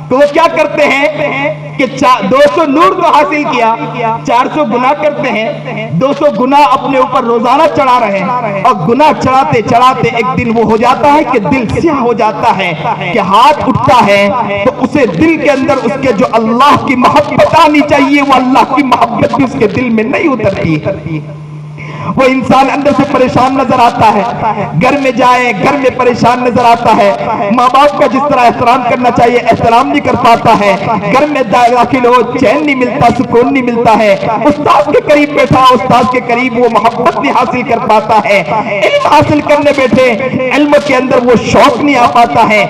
تو وہ کیا کرتے ہیں کہ 200 نور تو حاصل کیا، 400 گناہ کرتے ہیں، 200 گناہ اپنے اوپر روزانہ چڑھا رہے ہیں، اور گناہ چڑھاتے ایک دن وہ ہو جاتا ہے کہ دل سیاہ ہو جاتا ہے کہ ہاتھ اٹھتا ہے تو اسے دل کے اندر اس کے جو اللہ کی محبت آنی چاہیے وہ اللہ کی محبت بھی اس کے دل میں نہیں اترتی، وہ انسان اندر سے پریشان نظر آتا ہے، گھر میں جائے گھر میں پریشان نظر آتا ہے، ماں باپ کا جس طرح احترام کرنا چاہیے احترام نہیں کر پاتا ہے، گھر میں داخل ہو چین نہیں ملتا، سکون نہیں ملتا ہے، استاد کے قریب بیٹھا استاد کے قریب وہ محبت نہیں حاصل کر پاتا ہے، علم حاصل کرنے بیٹھے علم کے اندر وہ شوق نہیں آ پاتا ہے،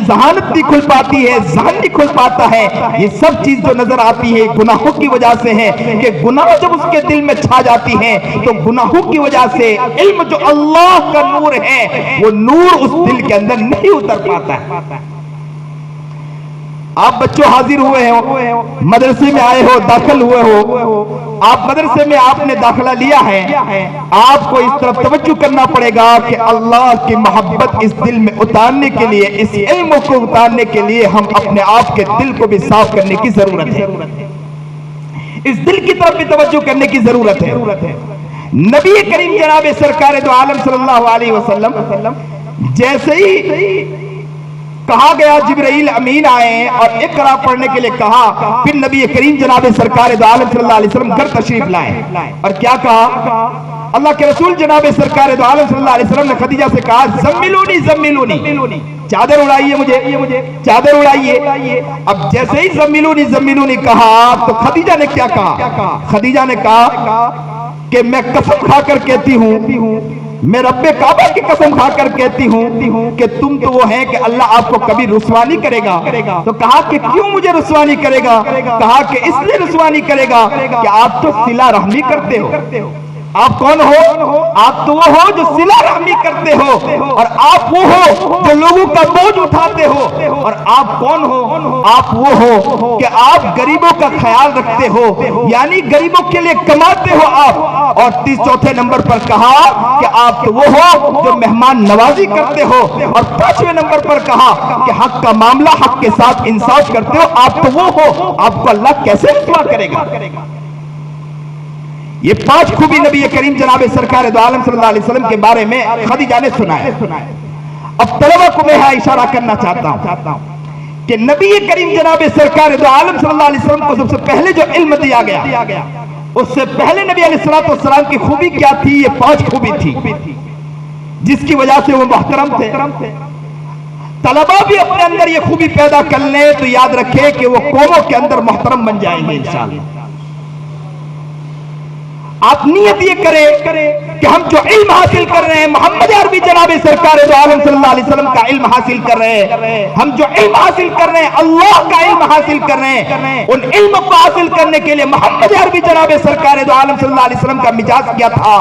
ذہانت نہیں کھل پاتی ہے، ذہن نہیں کھل پاتا ہے۔ یہ سب چیز جو نظر آتی ہے گناہوں کی وجہ سے ہے کہ گناہ جب اس کے دل میں چھا جاتی ہیں تو گناہوں کی وجہ سے علم جو اللہ کا نور ہے وہ نور اس دل کے اندر نہیں اتر پاتا ہے۔ آپ بچوں حاضر ہوئے ہو، مدرسے میں آئے ہو، داخل ہوئے ہو، آپ مدرسے میں آپ نے داخلہ لیا ہے، آپ کو اس طرف توجہ کرنا پڑے گا کہ اللہ کی محبت اس دل میں اتارنے کے لیے، اس علم کو اتارنے کے لیے ہم اپنے آپ کے دل کو بھی صاف کرنے کی ضرورت ہے، اس دل کی طرف بھی توجہ کرنے کی ضرورت ہے۔ نبی کریم جناب سرکار دو عالم صلی اللہ علیہ وسلم جیسے ہی کہا گیا جبرائیل امین آئے اور اقرا پڑھنے کے لیے کہا، پھر نبی کریم جناب سرکار دو عالم صلی اللہ علیہ وسلم گھر تشریف لائے اور کیا کہا؟ اللہ کے رسول جناب سرکار دو عالم صلی اللہ علیہ وسلم نے خدیجہ سے کہا زملونی زملونی، چادر اڑائیے مجھے، چادر اڑائیے۔ اب جیسے ہی زملونی زملونی کہا تو خدیجہ نے کیا کہا؟ خدیجہ نے کہا کہ میں قسم کھا کر کہتی ہوں، میں رب کعبہ کی قسم کھا کر کہتی ہوں کہ تم تو وہ ہیں کہ اللہ آپ کو کبھی رسوا نہیں کرے گا۔ تو کہا کہ کیوں مجھے رسوا نہیں کرے گا؟ کہا کہ اس لیے رسوا نہیں کرے گا کہ آپ تو صلہ رحمی کرتے ہو۔ آپ کون ہو؟ آپ تو وہ ہو جو صلہ رحمی کرتے ہو، اور آپ وہ ہو جو لوگوں کا بوجھ اٹھاتے ہو، اور آپ کون ہو؟ آپ وہ ہو کہ آپ غریبوں کا خیال رکھتے ہو، یعنی غریبوں کے لیے کماتے ہو آپ۔ اور 34 نمبر پر کہا کہ آپ تو وہ ہو جو مہمان نوازی کرتے ہو، اور 5ویں نمبر پر کہا کہ حق کا معاملہ حق کے ساتھ انصاف کرتے ہو۔ آپ تو وہ ہو، آپ کو اللہ کیسے رسوا کرے گا؟ یہ 5 خوبی نبی کریم جناب سرکار دو عالم صلی اللہ علیہ وسلم کے بارے میں خدیجہ نے سنائے۔ اب طلبہ کو میں اشارہ کرنا چاہتا ہوں کہ نبی کریم جناب سرکار دو عالم صلی اللہ علیہ وسلم کو سب سے پہلے جو علم دیا گیا، اس سے پہلے نبی علیہ السلام کی خوبی کیا تھی؟ یہ 5 خوبی تھی جس کی وجہ سے وہ محترم تھے۔ طلبہ بھی اپنے اندر یہ خوبی پیدا کر لیں تو یاد رکھے کہ وہ قوموں کے اندر محترم بن جائیں گے انشاءاللہ۔ آپ نیت یہ کریں کہ ہم جو علم حاصل کر رہے ہیں، محمد عربی جناب سرکار دو عالم صلی اللہ علیہ وسلم کا علم حاصل کر رہے ہیں، ہم جو علم حاصل کر رہے ہیں اللہ کا علم حاصل کر رہے ہیں، ان علم کو حاصل کرنے کے لیے محمد عربی جناب سرکار دو عالم صلی اللہ علیہ وسلم کا مزاج کیا تھا؟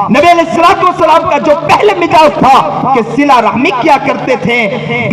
نبی علیہ السلام کا جو پہلے مزاج تھا کہ صلہ رحمی کیا کرتے تھے،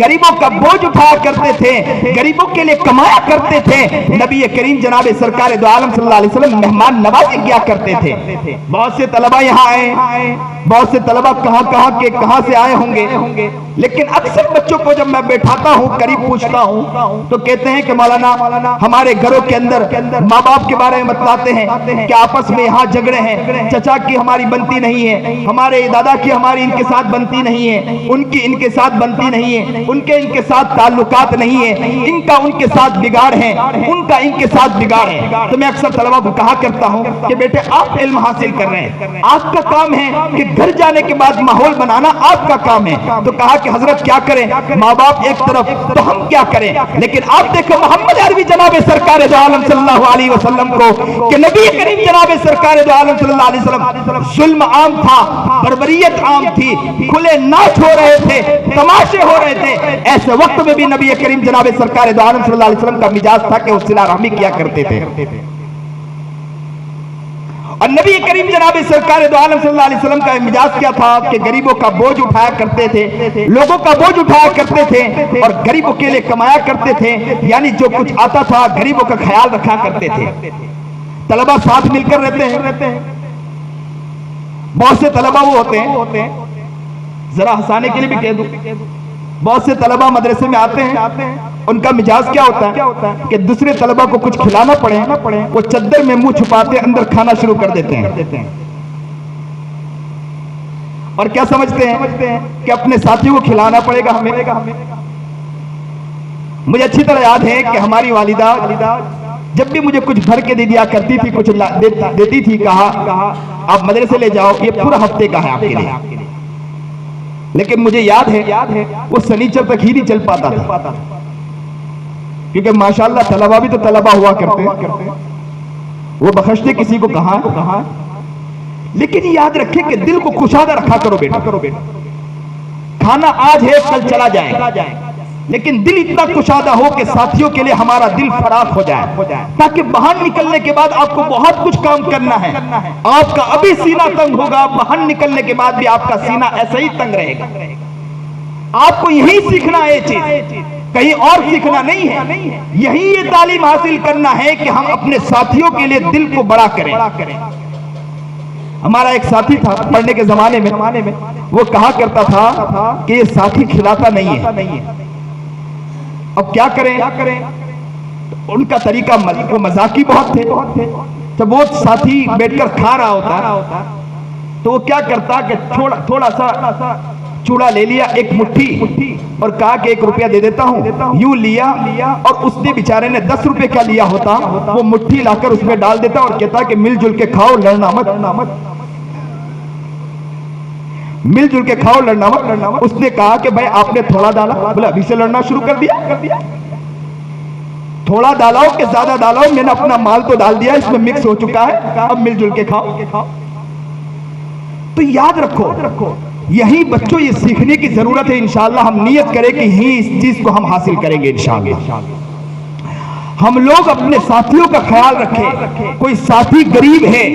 غریبوں کا بوجھ اٹھایا کرتے تھے، غریبوں کے لیے کمایا کرتے تھے۔ نبی کریم جناب سرکار دو عالم صلی اللہ علیہ وسلم مہمان نوازی کیا کرتے تھے۔ بہت سے طلبہ یہاں آئے، بہت سے طلبہ کہاں سے آئے ہوں گے، لیکن اکثر بچوں کو جب میں بیٹھاتا ہوں قریب پوچھتا ہوں تو کہتے ہیں کہ مولانا ہمارے گھروں کے اندر ماں باپ کے بارے میں بتلاتے ہیں کہ آپس میں یہاں جھگڑے ہیں، چچا کی ہماری بنتی نہیں ہے، ہمارے دادا کی ہماری ان کے ساتھ بنتی نہیں ہے، ان کی ان کے ساتھ بنتی نہیں ہے، ان کے ساتھ تعلقات نہیں ہے، ان کا ان کے ساتھ بگاڑ ہے، ان کا ان کے ساتھ بگاڑ ہے۔ تو میں اکثر طلبہ کو کہا کرتا ہوں کہ بیٹے آپ علم حاصل کر رہے ہیں، آپ کا کام ہے کہ گھر جانے کے بعد ماحول بنانا آپ کا کام ہے۔ تو کہا کہ حضرت کیا کریں؟ ماں باپ ایک طرف تو ہم کیا کریں؟ لیکن آپ دیکھو محمد عربی جناب سرکار دو عالم صلی اللہ علیہ وسلم کو کہ نبی کریم جناب سرکار دو عالم صلی اللہ علیہ وسلم ظلم عام تھا، بربریت عام تھی، کھلے ناچ ہو رہے تھے، تماشے ہو رہے تھے، ایسے وقت میں بھی نبی کریم جناب سرکار دو عالم صلی اللہ علیہ وسلم کا مزاج تھا کہ وہ صلہ رحمی کیا کرتے تھے۔ اور نبی کریم جناب سرکار دو عالم صلی اللہ علیہ وسلم کا مزاج کیا تھا کہ غریبوں کا بوجھ اٹھایا کرتے تھے، لوگوں کا بوجھ اٹھایا کرتے تھے، اور غریبوں کے لیے کمایا کرتے تھے، یعنی جو کچھ آتا تھا غریبوں کا خیال رکھا کرتے تھے۔ طلبہ ساتھ مل کر رہتے ہیں، بہت سے طلبہ وہ ہوتے ہیں، ذرا ہنسانے کے لیے بھی کہہ دوں، بہت سے طلبہ مدرسے میں آتے ہیں، ان کا مزاج کیا ہوتا ہے کہ دوسرے طلبہ کو کچھ کھلانا پڑے وہ چادر میں منہ چھپاتے اندر کھانا شروع کر دیتے ہیں، اور کیا سمجھتے ہیں کہ اپنے ساتھیوں کو کھلانا پڑے گا ہمیں۔ مجھے اچھی طرح یاد ہے کہ ہماری والدہ جب بھی مجھے کچھ بھر کے دے دیا کرتی تھی، کچھ دیتی تھی، کہا آپ مدرسے لے جاؤ، یہ پورا ہفتے کا ہے آپ کے لیے۔ لیکن مجھے یاد ہے وہ سنیچر تک ہی نہیں چل پاتا تھا، کیونکہ ماشاءاللہ طلبہ بھی تو طلبہ ہوا کرتے ہیں، وہ بخشتے کسی کو کہاں۔ لیکن یاد رکھیں کہ دل کو کشادہ رکھا کرو بیٹا، کھانا آج ہے کل چلا جائے گا، لیکن دل اتنا کشادہ ہو کہ ساتھیوں کے لیے ہمارا دل فراخ ہو جائے، تاکہ باہر نکلنے کے بعد آپ کو بہت کچھ کام کرنا ہے۔ آپ کا ابھی سینہ تنگ ہوگا، باہر نکلنے کے بعد بھی آپ کا سینہ ایسا ہی تنگ رہے گا۔ آپ کو یہی سیکھنا ہے یہ چیز کہیں اور سیکھنا نہیں ہے، یہی یہ تعلیم حاصل کرنا ہے کہ ہم اپنے ساتھیوں کے لیے دل کو بڑا کریں۔ ہمارا ایک ساتھی تھا پڑھنے کے زمانے میں، وہ کہا کرتا تھا کہ یہ ساتھی کھلاتا نہیں ہے، اب کیا کریں؟ ان کا طریقہ وہ مذاقی بہت تھے، جب وہ ساتھی بیٹھ کر کھا رہا ہوتا تو وہ کیا کرتا کہ تھوڑا سا چوڑا لے لیا، ایک مٹھی، اور کہا کہ 1 روپیہ دے دیتا ہوں، یوں لیا، اور اس نے بیچارے نے 10 روپے کا لیا ہوتا، وہ مٹھی لا کر اس میں ڈال دیتا اور کہتا کہ مل جل کے کھاؤ، لڑنا مت، مل جل کے کھاؤ، لڑنا مت۔ اس نے کہا کہ بھائی آپ نے تھوڑا ڈالا، بولا ابھی سے لڑنا شروع کر دیا، تھوڑا ڈالاؤ کہ زیادہ ڈالاؤ، میں نے اپنا مال تو ڈال دیا، اس میں مکس ہو چکا ہے، اب مل جل کے کھاؤ۔ تو یاد رکھو، یہی بچوں یہ سیکھنے کی ضرورت ہے۔ انشاءاللہ ہم نیت کریں کہ یہی اس چیز کو ہم حاصل کریں گے انشاءاللہ۔ ہم لوگ اپنے ساتھیوں کا خیال رکھیں، کوئی ساتھی غریب ہے،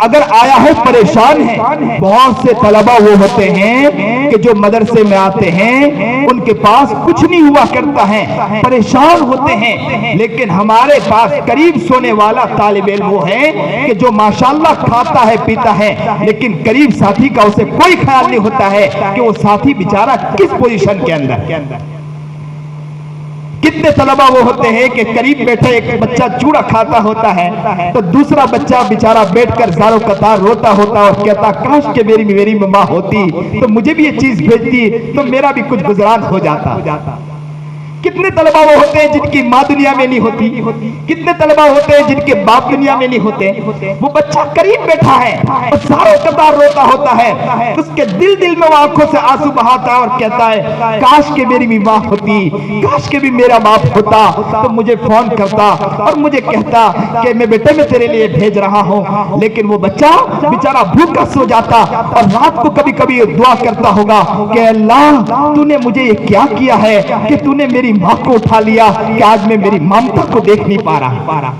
اگر آیا ہے پریشان ہے، بہت سے طلبہ وہ ہوتے ہیں کہ جو مدرسے میں آتے ہیں ان کے پاس کچھ نہیں ہوا کرتا ہے، پریشان ہوتے ہیں، لیکن ہمارے پاس قریب سونے والا طالب علم وہ ہے کہ جو ماشاءاللہ کھاتا ہے پیتا ہے، لیکن قریب ساتھی کا اسے کوئی خیال نہیں ہوتا ہے کہ وہ ساتھی بیچارہ کس پوزیشن کے اندر۔ کتنے طلبہ وہ ہوتے ہیں کہ قریب بیٹھے ایک بچہ چوڑا کھاتا ہوتا ہے تو دوسرا بچہ بیچارہ بیٹھ کر زارو قطار روتا ہوتا اور کہتا کاش کہ میری ماں ہوتی تو مجھے بھی یہ چیز بھیجتی تو میرا بھی کچھ گزران ہو جاتا۔ کتنے طلبہ وہ ہوتے ہیں جن کی ماں دنیا میں نہیں ہوتی، کتنے طلبہ ہوتے ہیں جن کے باپ دنیا میں نہیں ہوتے، وہ بچہ قریب بیٹھا ہے اور زارو قطار روتا ہوتا ہے، اس کے دل میں وہ آنکھوں سے آنسو بہاتا ہے اور کہتا ہے کاش کہ میری بھی ماں ہوتی، کاش کہ بھی میرا باپ ہوتا تو مجھے فون کرتا اور مجھے کہتا کہ میں بیٹے میں تیرے لیے بھیج رہا ہوں۔ لیکن وہ بچہ بیچارہ بھوکا سو جاتا اور رات کو کبھی کبھی دعا کرتا ہوگا کہ اللہ تو نے مجھے یہ کیا کیا ہے کہ تو نے میری ماں کو اٹھا لیا کہ آج میں میری ممتا کو دیکھ نہیں پا رہا۔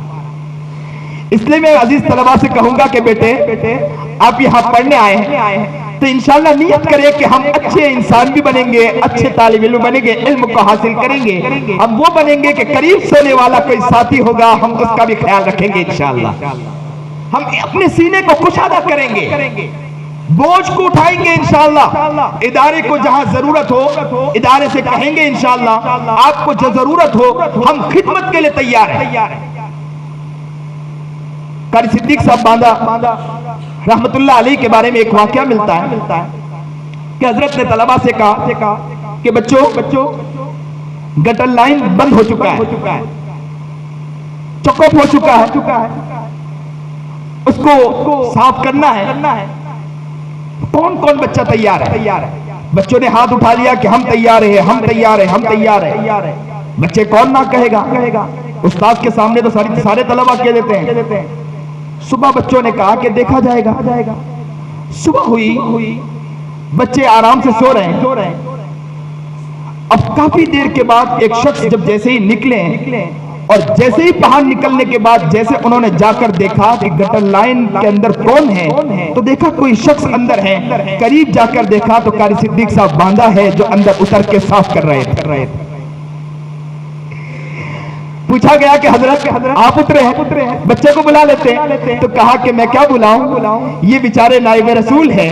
اس لیے میں عزیز طلبہ سے کہوں گا کہ بیٹے آپ یہاں پڑھنے آئے ہیں تو انشاءاللہ نیت کریں کہ ہم اچھے انسان بھی بنیں گے، اچھے طالب علم بنیں گے، علم کو حاصل کریں گے، ہم وہ بنیں گے کہ قریب سونے والا کوئی ساتھی ہوگا ہم اس کا بھی خیال رکھیں گے انشاءاللہ، ہم اپنے سینے کو کشادہ کریں گے، بوجھ کو اٹھائیں گے انشاءاللہ، ادارے کو جہاں ضرورت ہو ادارے سے کہیں گے انشاءاللہ آپ کو جو ضرورت ہو ہم خدمت کے لیے تیار ہیں۔ قاری صدیق صاحب باندہ رحمت اللہ علیہ کے بارے میں ایک واقعہ ملتا ہے کہ حضرت نے طلبہ سے کہا کہ بچوں گٹر لائن بند ہو چکا ہے، چوک اپ ہو چکا ہے، اس کو صاف کرنا ہے، کون بچہ تیار ہے؟ بچوں نے ہاتھ اٹھا لیا کہ ہم تیار ہیں، ہم تیار ہیں، ہم تیار ہیں۔ بچے کون نہ کہے گا؟ استاد کے سامنے تو سارے طلبہ کہہ دیتے ہیں۔ صبح بچوں نے کہا کہ دیکھا جائے گا۔ صبح ہوئی، بچے آرام سے سو رہے ہیں، اب کافی دیر کے بعد ایک شخص جب جیسے ہی نکلے اور جیسے ہی باہر نکلنے کے بعد جیسے انہوں نے جا کر دیکھا کہ گٹر لائن کے اندر کون ہے تو دیکھا کوئی شخص اندر ہے، قریب جا کر دیکھا تو قاری صدیق صاحب باندہ ہے جو اندر اتر کے صاف کر رہے تھے۔ پوچھا گیا کہ حضرت آپ اترے ہیں، بچے کو بلا لیتے ہیں، تو کہا کہ میں کیا بلاؤں، یہ بیچارے نائب رسول ہے،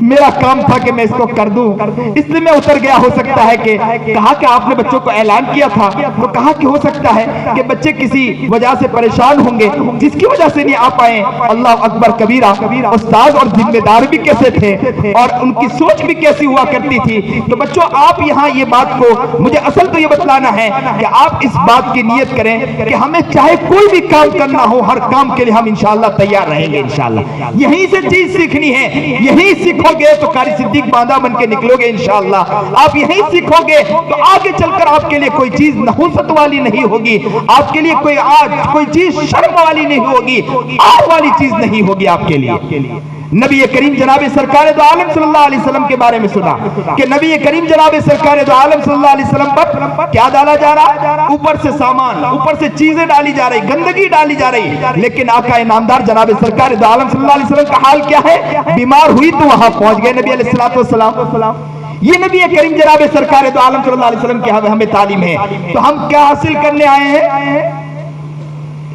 میرا کام تھا کہ میں اس کو کر دوں، اس لیے میں اتر گیا، ہو سکتا ہے کہ کہا کہ آپ نے بچوں کو اعلان کیا تھا، تو کہا کہ ہو سکتا ہے کہ بچے کسی وجہ سے پریشان ہوں گے جس کی وجہ سے نہیں آ پائے۔ اللہ اکبر کبیرہ، استاد اور ذمہ دار بھی کیسے تھے اور ان کی سوچ بھی کیسی ہوا کرتی تھی۔ تو بچوں آپ یہاں یہ بات کو مجھے اصل تو یہ بتلانا ہے کہ آپ اس بات کی نیت کریں کہ ہمیں چاہے کوئی بھی کام کرنا ہو ہر کام کے لیے ہم انشاءاللہ تیار رہیں گے انشاءاللہ۔ یہیں سے چیز سیکھنی ہے، یہیں سیکھو گے تو قاری صدیق باندہ بن کے نکلو گے انشاءاللہ۔ آپ یہیں سیکھو گے تو آگے چل کر آپ کے لیے کوئی چیز نحوست والی نہیں ہوگی، آپ کے لیے کوئی چیز شرم والی نہیں ہوگی، آر والی چیز نہیں ہوگی آپ کے لیے۔ نبی کریم جناب سرکار دو عالم صلی اللہ علیہ وسلم کے بارے میں سنا کہ نبی کریم جناب سرکار دو عالم صلی اللہ علیہ وسلم پر کیا ڈالا جا رہا؟ اوپر سے سامان، اوپر سے چیزیں ڈالی جا رہی، گندگی ڈالی جا رہی، لیکن آقا انعامدار جناب سرکار دو عالم صلی اللہ علیہ وسلم کا حال کیا ہے؟ بیمار ہوئی تو وہاں پہنچ گئے نبی علیہ الصلوۃ والسلام۔ یہ نبی کریم جناب سرکار دو عالم صلی اللہ علیہ وسلم کی ہمیں تعلیم ہے. تو ہم کیا حاصل کرنے آئے ہیں؟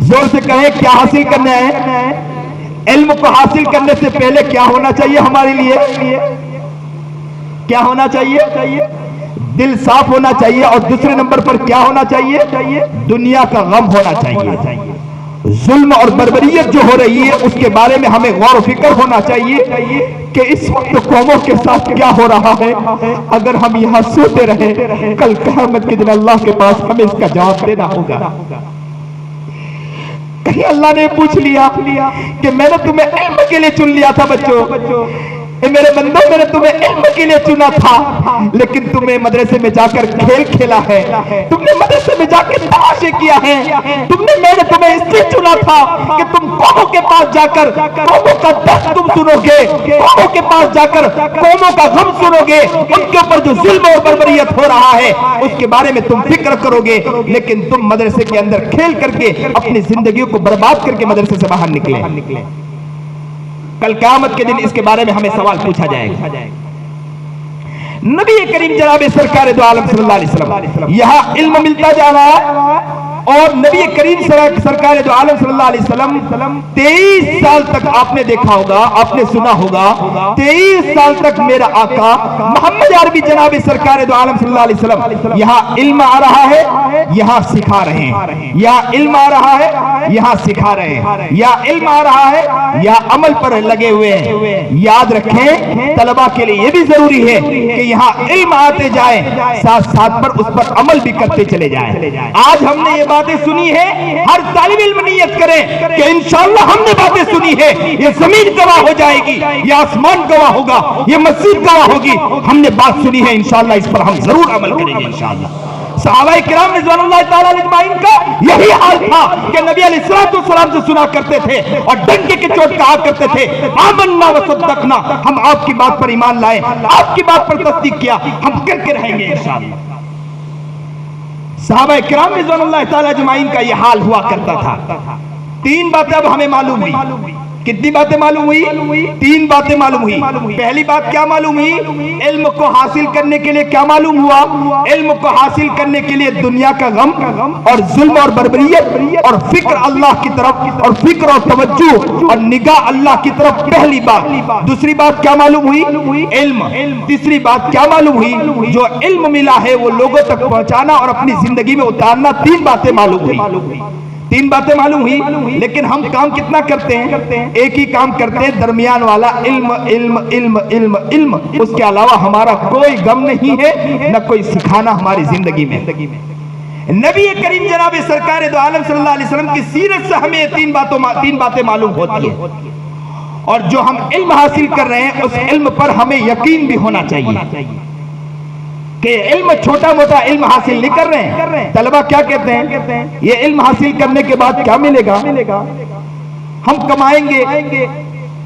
زور سے کہیں کیا حاصل کرنے آئے ہیں؟ علم کو حاصل کرنے سے پہلے کیا ہونا چاہیے ہمارے لیے؟ کیا ہونا چاہیے؟ دل صاف ہونا چاہیے. اور دوسرے نمبر پر کیا ہونا چاہیے؟ دنیا کا غم ہونا چاہیے. ظلم اور بربریت جو ہو رہی ہے اس کے بارے میں ہمیں غور و فکر ہونا چاہیے کہ اس وقت قوموں کے ساتھ کیا ہو رہا ہے. اگر ہم یہاں سوتے رہے کل قیامت کے دن اللہ کے پاس ہمیں اس کا جواب دینا ہوگا. کہیں اللہ نے پوچھ لیا کہ میں نے تمہیں علم کے لیے چن لیا تھا بچوں، میرے بندوں میں نے تمہیں علم کے لیے چنا تھا، لیکن تمہیں مدرسے میں جا کر کھیل کھیلا ہے، تم نے مدرسے میں جا کے تماشے کیا ہے. میں نے تمہیں اس لیے چنا تھا کہ تم قوموں کے پاس جا کر قوموں کا درد تم سنو گے، قوموں کے پاس جا کر قوموں کا غم سنو گے، ان کے اوپر جو ظلم اور بربریت ہو رہا ہے اس کے بارے میں تم فکر کرو گے. لیکن تم مدرسے کے اندر کھیل کر کے اپنی زندگیوں کو برباد کر کے مدرسے سے باہر نکلے. کل قیامت کے دن اس کے بارے میں ہمیں سوال پوچھا جائے گا. نبی کریم جناب سرکار دو عالم صلی اللہ علیہ وسلم یہاں علم ملتا جا رہا ہے، اور نبی کریم سرکار دو عالم صلی اللہ علیہ وسلم 23 سال تک آپ نے دیکھا ہوگا، آپ نے سنا ہوگا، 23 سال تک میرا آقا محمد عربی جناب سرکار دو عالم صلی اللہ علیہ وسلم یہاں علم آ رہا ہے، یہاں سکھا رہے ہیں. یہاں علم آ رہا ہے، یہاں سکھا رہے ہیں. یہاں علم آ رہا ہے، یہاں عمل پر لگے ہوئے ہیں. یاد رکھیں طلبہ کے لیے یہ بھی ضروری ہے کہ یہاں علم آتے جائیں، ساتھ ساتھ پر اس پر عمل بھی کرتے چلے جائیں. آج ہم نے یہ باتیں سنی ہے، ہر طالب علم نیت کرے کہ انشاءاللہ ہم نے باتیں سنی ہے، یہ زمین گواہ ہو جائے گی، یہ آسمان گواہ ہوگا، یہ مسجد گواہ ہوگی. ہم نے بات سنی ہے، انشاءاللہ اس پر ہم ضرور عمل کریں گے انشاءاللہ. صحابہ کرام رضوان اللہ تعالیٰ علیہ اجمعین کا یہی حال تھا کہ نبی علیہ السلام سے سنا کرتے تھے اور ڈنکے کی چوٹ کہا کرتے تھے آمنا وصدقنا، ہم آپ کی بات پر ایمان لائے، آپ کی بات پر تصدیق کیا، ہم کر کے رہیں گے انشاءاللہ. صحابہ کرام رضوان اللہ تعالیٰ اجمعین کا یہ حال ہوا کرتا تھا. 3 باتیں اب ہمیں معلوم ہوئی. کتنی باتیں معلوم ہوئی؟ 3 باتیں معلوم ہوئی. پہلی بات کیا معلوم ہوئی؟ علم کو حاصل کرنے کے لیے کیا معلوم ہوا؟ علم کو حاصل کرنے کے لیے دنیا کا غم اور ظلم اور بربریت اور فکر اللہ کی طرف، اور فکر اور توجہ اور نگاہ اللہ کی طرف، پہلی بات. دوسری بات کیا معلوم ہوئی؟ علم. تیسری بات کیا معلوم ہوئی؟ جو علم ملا ہے وہ لوگوں تک پہنچانا اور اپنی زندگی میں اتارنا. 3 باتیں معلوم ہوئی. 3 باتیں معلوم ہوئی. لیکن ہم کام کتنا کرتے ہیں؟ ایک ہی کام کرتے ہیں، درمیان والا علم علم علم علم علم. اس کے علاوہ ہمارا کوئی غم نہیں ہے، نہ کوئی سکھانا ہماری زندگی میں. نبی کریم جناب سرکار دو عالم صلی اللہ علیہ وسلم کی سیرت سے ہمیں 3 باتیں معلوم ہوتی ہیں. اور جو ہم علم حاصل کر رہے ہیں اس علم پر ہمیں یقین بھی ہونا چاہیے کہ علم چھوٹا موٹا علم حاصل نہیں کر رہے ہیں. طلبہ کیا کہتے ہیں؟ یہ علم حاصل کرنے کے بعد کیا ملے گا؟ ہم کمائیں گے،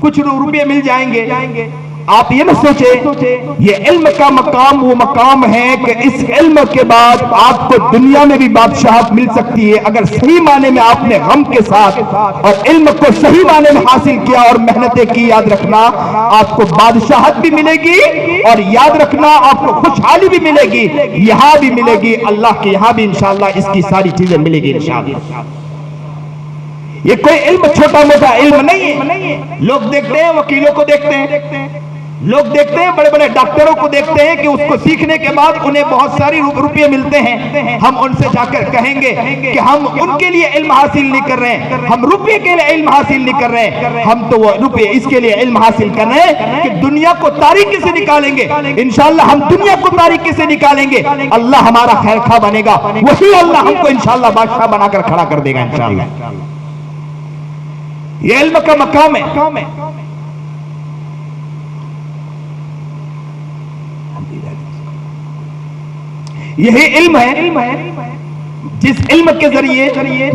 کچھ روپے مل جائیں گے. آپ یہ نہ سوچیں یہ علم کا مقام وہ مقام ہے کہ اس علم کے بعد آپ کو دنیا میں بھی بادشاہت مل سکتی ہے اگر صحیح معنی میں آپ نے غم کے ساتھ اور علم کو صحیح معنی میں حاصل کیا اور محنتیں کی. یاد رکھنا آپ کو بادشاہت بھی ملے گی، اور یاد رکھنا آپ کو خوشحالی بھی ملے گی، یہاں بھی ملے گی، اللہ کے یہاں بھی انشاءاللہ اس کی ساری چیزیں ملے گی انشاءاللہ. یہ کوئی علم چھوٹا موٹا علم نہیں ہے. لوگ دیکھتے ہیں وکیلوں کو دیکھتے ہیں، لوگ دیکھتے ہیں بڑے بڑے ڈاکٹروں کو دیکھتے ہیں کہ اس کو سیکھنے کے بعد انہیں بہت ساری روپے ملتے ہیں. ہم ان سے جا کر کہیں گے کہ ہم ان کے لیے علم حاصل نہیں کر رہے ہیں، ہم روپے کے لیے علم حاصل نہیں کر رہے ہیں، ہم تو وہ روپے اس کے لیے علم حاصل کر رہے ہیں کہ دنیا کو تاریکی سے نکالیں گے. انشاءاللہ ہم دنیا کو تاریکی سے نکالیں گے، اللہ ہمارا خیر خواہ بنے گا، وہی اللہ ہم کو انشاءاللہ بادشاہ بنا کر کھڑا کر دے گا انشاءاللہ. یہ علم کا مقام ہے. یہی علم ہے جس علم کے ذریعے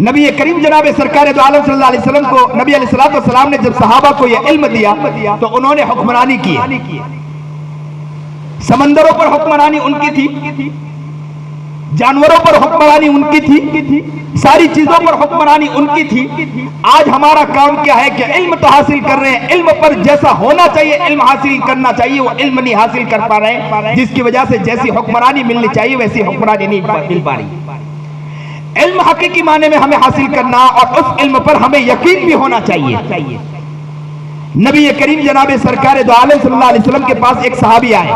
نبی کریم جناب سرکار دو عالم صلی اللہ علیہ وسلم کو، نبی علیہ السلام نے جب صحابہ کو یہ علم دیا تو انہوں نے حکمرانی کی. سمندروں پر حکمرانی ان کی تھی، جانوروں پر حکمرانی ان کی تھی، ساری چیزوں پر حکمرانی ان کی تھی. آج ہمارا کام کیا ہے کہ علم تو حاصل کر رہے ہیں, علم پر جیسا ہونا چاہیے علم حاصل کرنا چاہیے, وہ علم نہیں حاصل کر پا رہے ہیں, جس کی وجہ سے جیسی حکمرانی ملنی چاہیے ویسی حکمرانی نہیں مل پا رہی. علم حقیقی معنی میں ہمیں حاصل کرنا اور اس علم پر ہمیں یقین بھی ہونا چاہیے. نبی کریم جناب سرکار دو عالم صلی اللہ علیہ وسلم کے پاس ایک صحابی آئے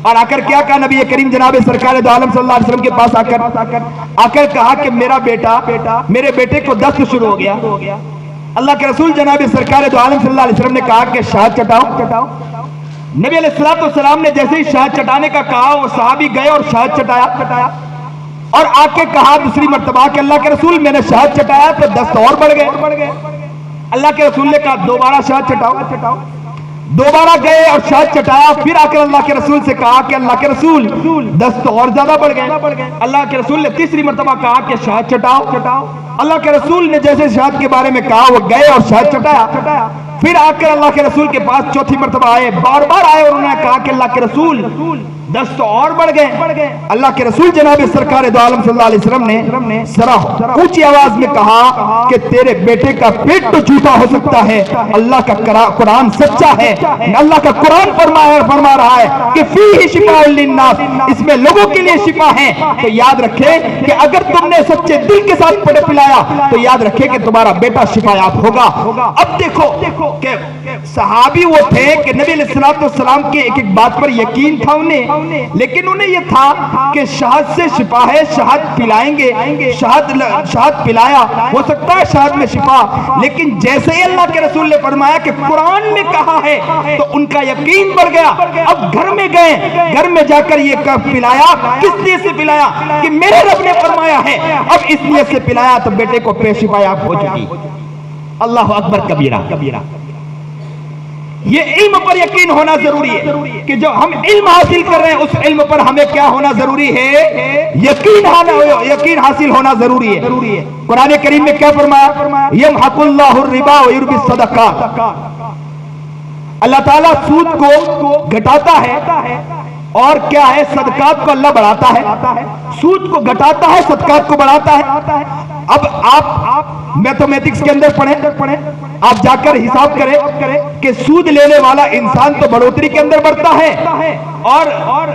اور آ کر کیا کہا نبی کریم جناب سرکار دو عالم صلی اللہ علیہ وسلم کے پاس آ کر کہا کہ میرا بیٹا, میرے بیٹے کو دست شروع ہو گیا. اللہ کے رسول جناب سرکار دو عالم صلی اللہ علیہ وسلم نے کہا کہ شہد چٹاؤ. نبی علیہ الصلوۃ والسلام نے جیسے ہی شہد چٹانے کا کہا, وہ صحابی گئے اور شہد چٹایا اور آ کے کہا دوسری مرتبہ کہ اللہ کے رسول میں نے شہد چٹایا تو دست اور بڑھ گئے. اللہ کے رسول نے کہا دوبارہ شہد چٹاؤ. دوبارہ گئے اور شہد چٹایا, پھر آ کر اللہ کے رسول سے کہا کہ اللہ کے رسول دست اور زیادہ بڑھ گئے. اللہ کے رسول نے تیسری مرتبہ کہا کہ شہد چٹاؤ. اللہ کے رسول نے جیسے شہد کے بارے میں کہا وہ گئے اور شہد چٹایا. پھر آ کر اللہ کے رسول کے پاس چوتھی مرتبہ آئے, بار آئے اور انہوں نے کہا کہ اللہ کے رسول دست اور بڑھ گئے. اللہ کے رسول جناب سرکار دو عالم صلی اللہ علیہ وسلم نے ذرا اونچی آواز میں کہا کہ تیرے بیٹے کا پیٹ تو جھوٹا ہو سکتا ہے, اللہ کا قرآن سچا ہے. اللہ کا قرآن فرما رہا ہے کہ فیہ شفاء للناس, اس میں لوگوں کے لیے شفا ہے. تو یاد رکھے کہ اگر تم نے سچے دل کے ساتھ پلایا تو یاد رکھے کہ تمہارا بیٹا شفا یاب ہوگا. اب دیکھو کہ صحابی وہ تھے کہ نبی علیہ الصلوۃ والسلام کی ایک بات پر یقین تھا انہیں, لیکن انہیں یہ تھا کہ شہد سے شفا ہے, شہد پلائیں گے. شہد پلایا, ہو سکتا ہے شہد میں شفا, لیکن جیسے ہی اللہ کے رسول نے فرمایا کہ قرآن میں کہا ہے تو ان کا یقین بڑھ گیا. اب گھر میں گئے, گھر میں جا کر یہ پلایا. کس لیے سے پلایا کہ میرے رب نے فرمایا ہے, اب اس لیے سے پلایا تو بیٹے کو شفا یاب ہو چکی. اللہ اکبر کبیرہ. یہ علم پر یقین ہونا ضروری ہے کہ جو ہم علم حاصل کر رہے ہیں اس علم پر ہمیں کیا ہونا ضروری ہے, یقین حاصل ہونا ضروری ہے. قرآن کریم میں کیا فرمایا, یمحق اللہ الربا ویربی الصدقات. اللہ تعالیٰ سود کو گھٹاتا ہے اور کیا ہے صدقات کو اللہ بڑھاتا ہے. سود کو گھٹاتا ہے, صدقات کو بڑھاتا ہے. اب آپ میتھمیٹکس کے اندر پڑھیں, آپ جا کر حساب کریں کہ سود لینے والا انسان تو بڑھوتری کے اندر بڑھتا ہے اور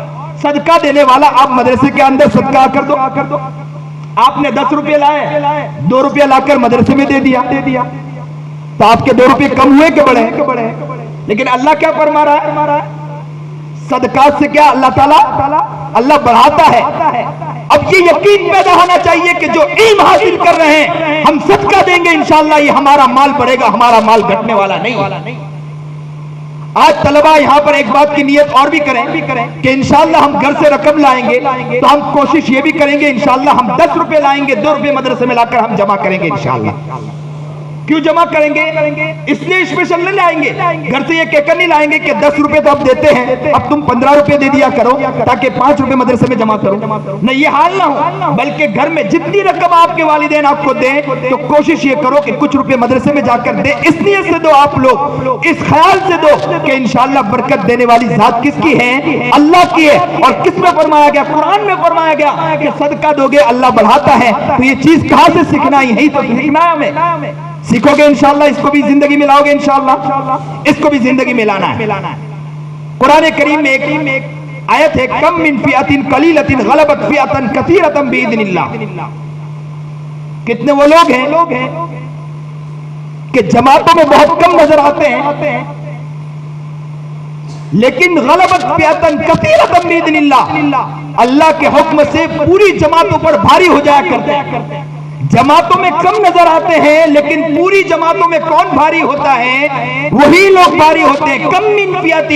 صدقہ دینے والا آپ مدرسے کے اندر صدقہ کر دو. آپ نے 10 روپے لائے, 2 روپے لا کر مدرسے میں دے دیا تو آپ کے 2 روپے کم ہوئے کہ بڑھے. لیکن اللہ کیا فرما رہا ہے, صدقات سے کیا اللہ تعالیٰ اللہ بڑھاتا ہے. اب یہ یقین پیدا ہونا چاہیے کہ جو علم حاصل کر رہے ہیں ہم صدقہ دیں گے انشاءاللہ یہ ہمارا مال بڑھے گا, ہمارا مال گھٹنے والا نہیں. آج طلبہ یہاں پر ایک بات کی نیت اور بھی کریں کہ انشاءاللہ ہم گھر سے رقم لائیں گے تو ہم کوشش یہ بھی کریں گے انشاءاللہ ہم 10 روپے لائیں گے, 2 روپے مدرسے میں لا کر ہم جمع کریں گے انشاءاللہ. کیوں جمع کریں گے, اس لیے اسپیشل نہیں لائیں گے, گھر سے یہ کہہ کر نہیں لائیں گے کہ 10 روپے تو اب دیتے ہیں اب تم 15 روپے دے دیا کرو تاکہ 5 روپے مدرسے میں جمع کرو. نہیں, یہ حال نہ ہو, بلکہ گھر میں جتنی رقم آپ کے والدین آپ کو دیں تو کوشش یہ کرو کہ کچھ روپے مدرسے میں جا کر دیں. اس لیے سے دو آپ لوگ, اس خیال سے دو کہ انشاءاللہ برکت دینے والی ذات کس کی ہے, اللہ کی ہے. اور کس میں فرمایا گیا, قرآن میں فرمایا گیا کہ صدقہ دو گے اللہ بڑھاتا ہے. تو یہ چیز کہاں سے سیکھنا, یہی تو سیکھنا ہے ہمیں. سیکھو گے انشاءاللہ, اس کو بھی زندگی میں لاؤ گے انشاءاللہ, اس کو بھی زندگی میں لانا ہے. قرآن کریم میں ایک آیت ہے, کم من فئۃ قلیلۃ غلبت فئۃ کثیرۃ باذن اللہ. کتنے وہ لوگ ہیں کہ جماعتوں میں بہت کم نظر آتے ہیں لیکن غلبت فئۃ کثیرۃ باذن اللہ, اللہ کے حکم سے پوری جماعتوں پر بھاری ہو جایا کرتے ہیں. جماعتوں میں کم نظر آتے ہیں لیکن پوری جماعتوں میں کون بھاری ہوتا ہے, وہی لوگ بھاری ہوتے ہیں. کم من فئۃ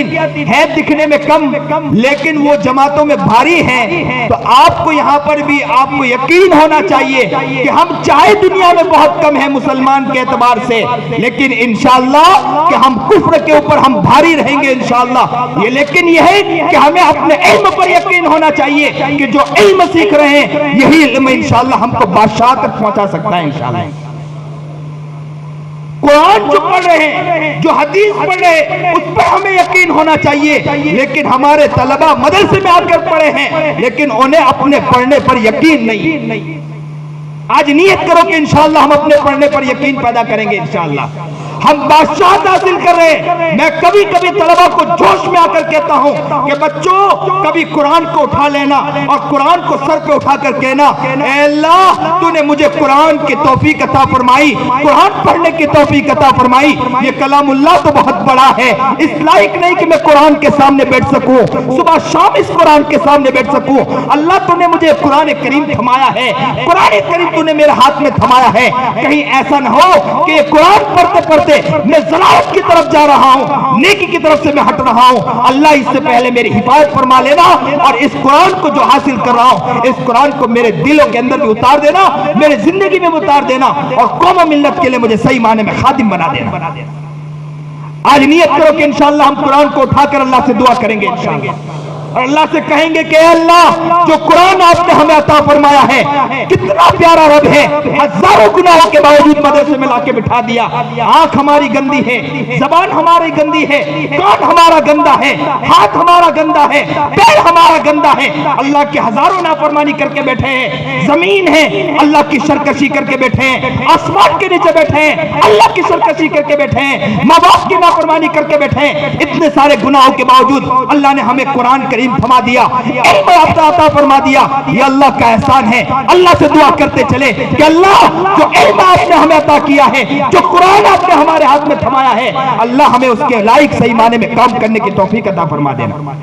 ہے دکھنے میں کم لیکن وہ جماعتوں میں بھاری ہیں. تو آپ کو یہاں پر بھی آپ کو یقین ہونا چاہیے کہ ہم چاہے دنیا میں بہت کم ہیں مسلمان کے اعتبار سے, لیکن انشاءاللہ کہ ہم کفر کے اوپر ہم بھاری رہیں گے انشاءاللہ. یہ لیکن یہ ہے کہ ہمیں اپنے علم پر یقین ہونا چاہیے کہ جو علم سیکھ رہے ہیں یہی علم انشاءاللہ ہم کو بادشاہ تک پہنچا سکتا ہے انشاءاللہ. قرآن جو پڑھ رہے ہیں, جو حدیث پڑھ رہے ہیں, اس پر ہمیں یقین ہونا چاہیے. لیکن ہمارے طلبہ مدرسے میں آ کر پڑھے ہیں لیکن انہیں اپنے پڑھنے پر یقین نہیں. آج نیت کرو کہ انشاءاللہ ہم اپنے پڑھنے پر یقین پیدا کریں گے انشاءاللہ. ہم بادشاہت حاصل کر رہے ہیں. میں کبھی کبھی طلبہ کو جوش میں آ کر کہتا ہوں کہ بچوں کبھی قرآن کو اٹھا لینا اور قرآن کو سر پہ اٹھا کر کہنا اے اللہ تو نے مجھے قرآن کی توفیق عطا فرمائی, قرآن پڑھنے کی توفیق عطا فرمائی. یہ کلام اللہ تو بہت بڑا ہے, اس لائق نہیں کہ میں قرآن کے سامنے بیٹھ سکوں, صبح شام اس قرآن کے سامنے بیٹھ سکوں. اللہ تو نے مجھے قرآن کریم تھمایا ہے, قرآن کریم تو نے میرے ہاتھ میں تھمایا ہے. کہیں ایسا نہ ہو کہ یہ قرآن پڑھتے پڑھتے میں ضلالت کی طرف جا رہا ہوں, نیکی کی طرف سے میں ہٹ رہا ہوں. اللہ اس سے پہلے میری حفاظت فرما لینا اور اس قرآن کو جو حاصل کر رہا ہوں اس قرآن کو میرے دلوں کے اندر بھی اتار دینا, میرے زندگی میں بھی اتار دینا اور قوم و ملت کے لیے مجھے صحیح معنی میں خادم بنا دینا. آج نیت کرو کہ انشاءاللہ ہم قرآن کو اٹھا کر اللہ سے دعا کریں گے انشاءاللہ, اور اللہ سے کہیں گے کہ اے اللہ جو قرآن آپ نے ہمیں عطا فرمایا ہے کتنا پیارا رب ہے, ہزاروں گناہوں کے باوجود مدرسے میں لا کے بٹھا دیا. آنکھ ہماری گندی ہے, زبان ہماری گندی ہے, کان ہمارا گندا ہے, ہاتھ ہمارا گندا ہے, پیر ہمارا گندا ہے. اللہ کی ہزاروں نافرمانی کر کے بیٹھے ہیں, زمین ہے اللہ کی سرکشی کر کے بیٹھے ہیں, آسمان کے نیچے بیٹھے ہیں اللہ کی سرکشی کر کے بیٹھے ہیں, ماں باپ کی نافرمانی کر کے بیٹھے ہیں. اتنے سارے گناہوں کے باوجود اللہ نے ہمیں قرآن کریم تھما دیا, علم عطا فرما دیا. یہ اللہ کا احسان ہے. اللہ سے دعا کرتے چلے کہ اللہ جو علم آپ نے ہمیں عطا کیا ہے, جو قرآن آپ نے ہمارے ہاتھ میں تھمایا ہے, اللہ ہمیں اس کے لائق صحیح معنی میں کام کرنے کی توفیق عطا فرما دینا.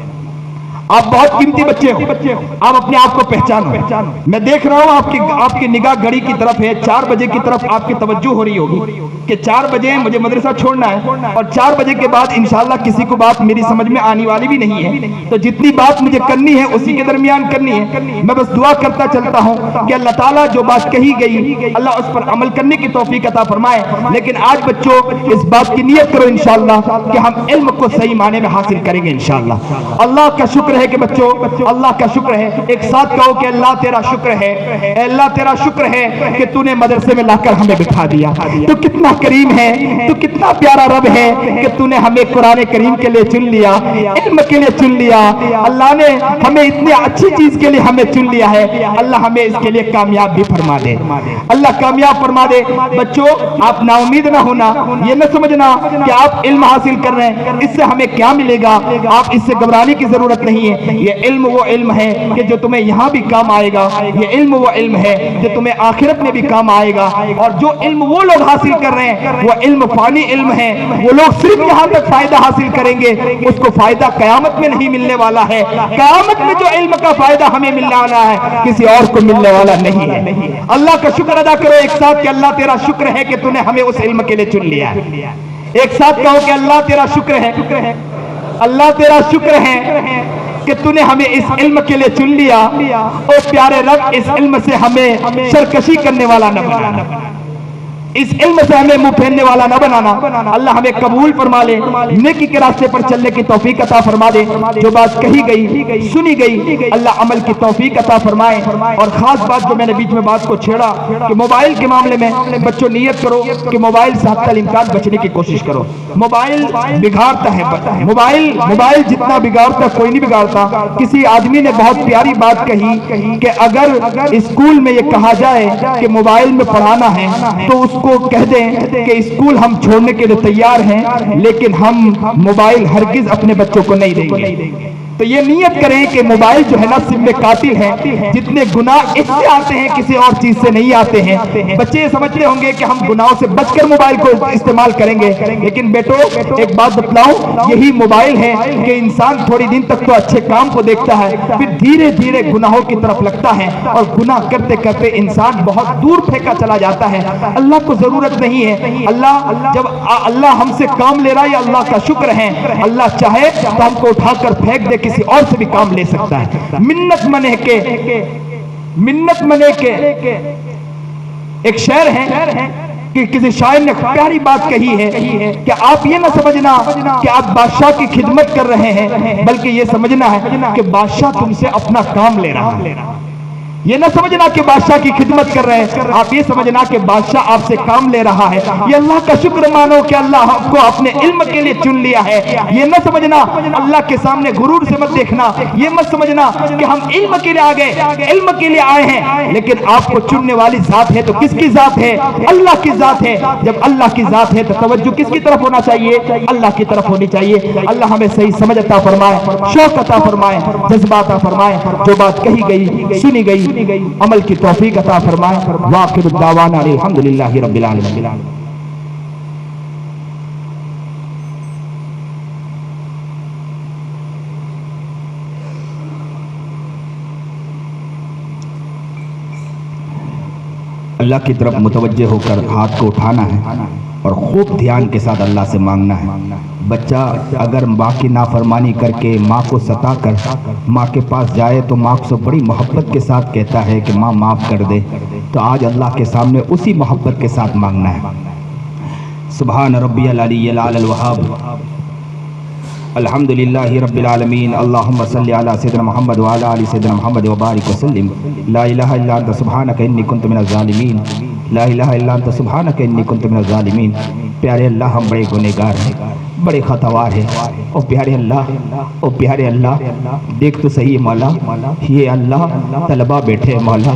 آپ بہت قیمتی بچے ہو, آپ اپنے آپ کو پہچانو. میں دیکھ رہا ہوں آپ کی نگاہ گھڑی کی طرف ہے, 4 بجے کی طرف آپ کی توجہ ہو رہی ہوگی کہ 4 بجے مجھے مدرسہ چھوڑنا ہے اور 4 بجے کے بعد انشاءاللہ کسی کو بات میری سمجھ میں آنے والی بھی نہیں ہے. تو جتنی بات مجھے کرنی ہے اسی کے درمیان کرنی ہے. میں بس دعا کرتا چلتا ہوں کہ اللہ تعالیٰ جو بات کہی گئی اللہ اس پر عمل کرنے کی توفیق عطا فرمائے. لیکن آج بچوں اس بات کی نیت کرو انشاءاللہ کہ ہم علم کو صحیح معنی میں حاصل کریں گے انشاءاللہ. اللہ کا شکر ہے کہ بچوں اللہ کا شکر ہے. ایک ساتھ کہو کہ اللہ تیرا شکر ہے, اے اللہ تیرا شکر ہے کہ تو نے مدرسے میں لا کر ہمیں بٹھا دیا. تو کتنا کریم ہے, تو کتنا پیارا رب ہے کہ تو نے ہمیں قرآن کریم کے لیے چن لیا, علم کے لیے چن لیا. اللہ نے ہمیں اتنی اچھی چیز کے لیے ہمیں چن لیا ہے. اللہ ہمیں اس کے لیے کامیاب بھی فرما دے, اللہ کامیاب فرما دے. بچوں آپ نا امید نہ ہونا, یہ نہ سمجھنا کہ آپ علم حاصل کر رہے ہیں اس سے ہمیں کیا ملے گا. آپ اس سے گھبرانے کی ضرورت نہیں ہے. یہ علم وہ علم ہے کہ جو تمہیں یہاں بھی کام آئے گا, یہ علم وہ علم ہے جو تمہیں آخرت میں بھی کام آئے گا. اور جو علم وہ لوگ حاصل کر رہے ہیں وہ علم فانی علم ہے, وہ لوگ صرف یہاں تک فائدہ حاصل کریں گے, اس کو فائدہ قیامت میں نہیں ملنے والا ہے. قیامت میں جو علم کا فائدہ ہمیں ملنے والا ہے کسی اور کو ملنے والا نہیں ہے. اللہ کا شکر ادا کرو ایک ساتھ کہ اللہ تیرا شکر ہے کہ تو نے ہمیں اس علم کے لیے چن لیا ہے. ایک ساتھ کہو کہ اللہ تیرا شکر ہے, اللہ تیرا شکر ہے کہ تو نے ہمیں اس علم کے لیے چن لیا. او پیارے رب اس علم سے ہمیں سرکشی کرنے والا نہ بنانا, اس علم سے ہمیں منہ پھیرنے والا نہ بنانا. اللہ ہمیں قبول فرما لے, نیکی کے راستے پر چلنے کی توفیق عطا فرما دے. جو بات کہی گئی سنی گئی اللہ عمل کی توفیق عطا فرمائے. اور خاص بات جو میں نے بیچ میں بات کو چھیڑا کہ موبائل کے معاملے میں بچوں نیت کرو کہ موبائل سے حتی الامکان بچنے کی کوشش کرو. موبائل بگاڑتا ہے, موبائل جتنا بگاڑتا کوئی نہیں بگاڑتا. کسی آدمی نے بہت پیاری بات کہی کہ اگر اسکول میں یہ کہا جائے کہ موبائل میں پڑھانا ہے تو اس کو کہہ دیں کہ اسکول ہم چھوڑنے کے لیے تیار ہیں لیکن ہم موبائل ہرگز اپنے بچوں کو نہیں دیں گے. تو یہ نیت کریں کہ موبائل جو ہے نا سم میں قاتل ہے, جتنے گناہ اس سے آتے ہیں کسی اور چیز سے نہیں آتے ہیں. بچے سمجھتے ہوں گے کہ ہم گناہوں سے بچ کر موبائل کو استعمال کریں گے, لیکن بیٹو ایک بات بتلاؤں, یہی موبائل ہے کہ انسان تھوڑی دن تک تو اچھے کام کو دیکھتا ہے پھر دھیرے دھیرے گناہوں کی طرف لگتا ہے اور گناہ کرتے کرتے انسان بہت دور پھینکا چلا جاتا ہے. اللہ کو ضرورت نہیں ہے. جب اللہ ہم سے کام لے رہا ہے اللہ کا شکر ہے, اللہ چاہے تو ہم کو اٹھا کر پھینک دے, کسی اور سے بھی کام لے سکتا ہے. منت منے کے ایک شعر ہے کہ کسی شاعر نے پیاری بات کہی ہے کہ آپ یہ نہ سمجھنا کہ آپ بادشاہ کی خدمت کر رہے ہیں بلکہ یہ سمجھنا ہے کہ بادشاہ تم سے اپنا کام لے رہا ہے. یہ نہ سمجھنا کہ بادشاہ کی خدمت کر رہے ہیں، آپ یہ سمجھنا کہ بادشاہ آپ سے کام لے رہا ہے۔ یہ اللہ کا شکر مانو کہ اللہ آپ کو اپنے علم کے لیے چن لیا ہے۔ یہ نہ سمجھنا اللہ کے سامنے غرور سے مت دیکھنا، یہ مت سمجھنا کہ ہم علم کے لیے آ گئے، علم کے لیے آئے ہیں، لیکن آپ کو چننے والی ذات ہے تو کس کی ذات ہے؟ اللہ کی ذات ہے۔ جب اللہ کی ذات ہے تو توجہ کس کی طرف ہونا چاہیے؟ اللہ کی طرف ہونی چاہیے۔ اللہ ہمیں صحیح سمجھ عطا فرمائے، شوق عطا فرمائے، جذبہ عطا فرمائے، جو بات کہی گئی سنی گئی عمل کی توفیق عطا فرمائے۔ وآخر الدعوانا الحمدللہ رب العالمین۔ اللہ کی طرف متوجہ ہو کر ہاتھ کو اٹھانا ہے اور خوب دھیان کے ساتھ اللہ سے مانگنا ہے۔ بچہ اگر ماں کی نافرمانی کر کے ماں کو ستا کر ماں کے پاس جائے تو ماں سے بڑی محبت کے ساتھ کہتا ہے کہ ماں معاف کر دے، تو آج اللہ کے سامنے اسی محبت کے ساتھ مانگنا ہے۔ سبحان ربی العلی العلی الوہاب، الحمدللہ رب العالمین، اللہم صلی علی سیدنا محمد وعلی آل سیدنا محمد وبارک وسلم۔ لا الہ الا انت سبحانک انی کنت من الظالمین، لا الہ الا انت سبحانک انی کنت من الظالمین۔ پیارے اللہ، ہم بڑے گنہگار ہیں، بڑے خطاوار ہیں۔ او پیارے اللہ، او پیارے اللہ، دیکھ تو صحیح مولا، یہ اللہ طلبہ بیٹھے ہیں مولا،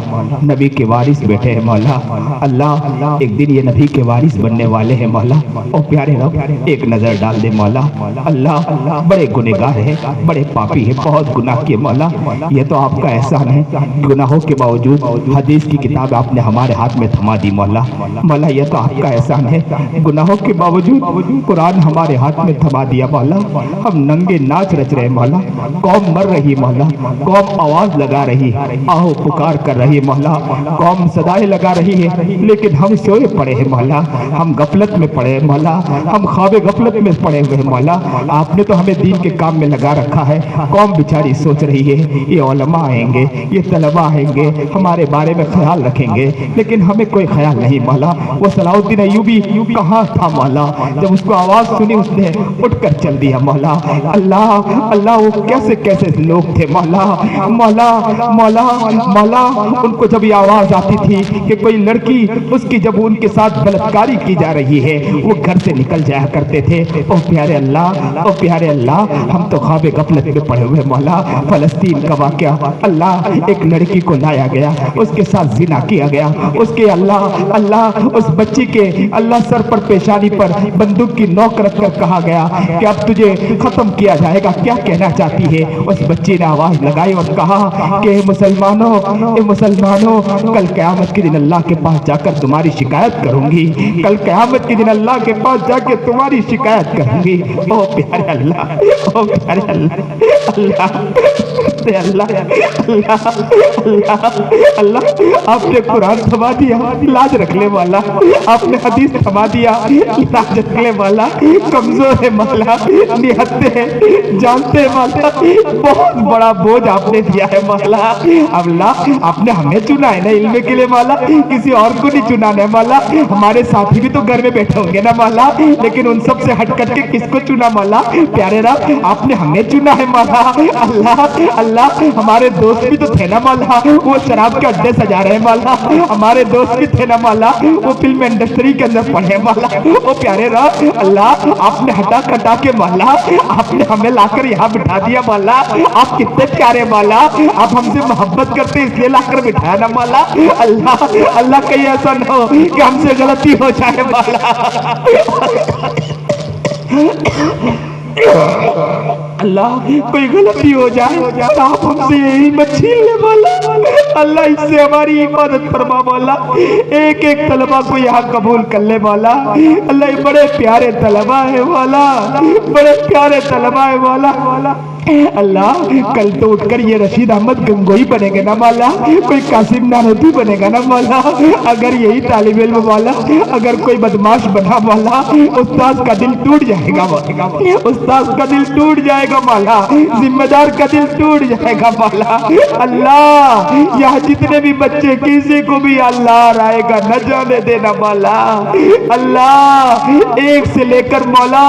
نبی کے وارث بیٹھے ہیں مولا۔ اللہ ایک دن یہ نبی کے وارث بننے والے ہیں مولا۔ او پیارے رب، ایک نظر ڈال دے مولا۔ اللہ بڑے گنہگار ہیں، بڑے پاپی ہیں، بہت گناہ کیے مولا۔ یہ تو آپ کا احسان ہے، گناہوں کے باوجود حدیث کی کتاب آپ نے ہمارے ہاتھ میں تھما دی مولا۔ مولا یہ تو آپ کا احسان ہے، گناہوں کے باوجود قرآن ہمارے ہاتھ میں تھما دیا مولا۔ ہم ننگے ناچ رچ رہے مولا، قوم مر رہی مولا، قوم آواز لگا رہی، آہو پکار کر رہی مولا، قوم صدائیں لگا رہی ہے، لیکن ہم سوئے پڑے ہیں مولا، ہم غفلت میں پڑے ہیں مولا، ہم خواب غفلت میں پڑے ہوئے ہیں مولا۔ آپ نے تو ہمیں دین کے کام میں لگا رکھا ہے، قوم بیچاری سوچ رہی ہے یہ علماء آئیں گے، یہ طلباء آئیں گے، ہمارے بارے میں خیال رکھیں گے، لیکن ہمیں کوئی خیال نہیں مولا۔ وہ صلاح الدین ایوبی کہاں تھا مولا؟ جب اس کو آواز سنی اس نے اٹھ کر چل دیا مولا۔ اللہ اللہ وہ کیسے کیسے لوگ تھے مولا، مولا مولا مولا، ان کو جب یہ آواز آتی تھی کہ کوئی لڑکی اس کی جب ان کے ساتھ بلاتکاری کی جا رہی ہے، وہ گھر سے نکل جایا کرتے تھے۔ او پیارے اللہ، او پیارے اللہ، ہم تو خواب غفلت میں پڑے ہوئے مولا۔ فلسطین کا واقعہ، اللہ ایک لڑکی کو لایا گیا، اس کے ساتھ زنا کیا گیا، اس کے اللہ اس بچی کے اللہ سر پر پیشانی پر بندوق کی نوک رکھ کر کہا گیا کہ اب تجھے ختم کیا جائے گا، کیا کہنا چاہتی ہے؟ اس بچی نے آواز لگائی اور کہا کہ مسلمانوں، کل قیامت کے دن اللہ کے پاس جا کر تمہاری شکایت کروں گی، کل قیامت کے دن اللہ کے پاس جا کے تمہاری شکایت کروں گی۔ او پیارے اللہ، او پیارے اللہ، اللہ اللہ اللہ اللہ، آپ نے قرآن تھما دیا، لاج رکھ لے والا، آپ نے حدیث تھما دیا، لاج رکھ لے والا۔ کمزور ہے مولا، نہتے ہیں، جانتے ہیں مولا، بہت بڑا بوجھ آپ نے دیا ہے مولا۔ اللہ آپ نے ہمیں چنا ہے نا علم کے لیے مولا، کسی اور کو نہیں چنا ہے مولا۔ ہمارے ساتھی بھی تو گھر میں بیٹھے ہوں گے نا مولا، لیکن ان سب سے ہٹ کر کے کس کو چنا مولا؟ پیارے رب آپ نے ہمیں چنا ہے مولا۔ اللہ اللہ، ہمارے دوست بھی تو تھے نا مولا، وہ شراب کے اڈے سجا رہے مولا، ہمارے دوست بھی تھے نا مولا، وہ فلم انڈسٹری کے اندر پڑھے مولا۔ وہ پیارے رب اللہ آپ نے ہٹا کٹا کے مولا، آپ نے ہمیں لا کر یہاں بٹھا دیا مولا۔ آپ کتنے پیارے مولا، آپ ہم سے محبت کرتے اس لیے لا کر بٹھایا نا مولا۔ اللہ اللہ کہیں ایسا نہ ہو کہ ہم سے غلطی ہو جائے مولا۔ اللہ کوئی غلطی ہو جائے آپ ہم سے علم چھین لے مولا۔ اللہ اس سے ہماری حفاظت فرما مولا، ایک ایک طلبہ کو یہاں قبول کر لے مولا۔ اللہ یہ بڑے پیارے طلبہ ہیں مولا، بڑے پیارے طلبہ ہیں مولا۔ اللہ کل تو اٹھ کر یہ رشید احمد گنگوئی بنے گے نا مولا، کوئی قاسم نانوتوی بنے گا نا مولا۔ اگر یہی طالب علم مولا اگر کوئی بدماش بنا مولا، استاذ کا دل ٹوٹ جائے گا مولا، استاذ کا دل ٹوٹ جائے گا مولا، ذمہ دار کا دل ٹوٹ جائے گا مولا۔ اللہ یہاں جتنے بھی بچے کسی کو بھی اللہ آئے گا نہ جانے دینا مولا۔ اللہ ایک سے لے کر مولا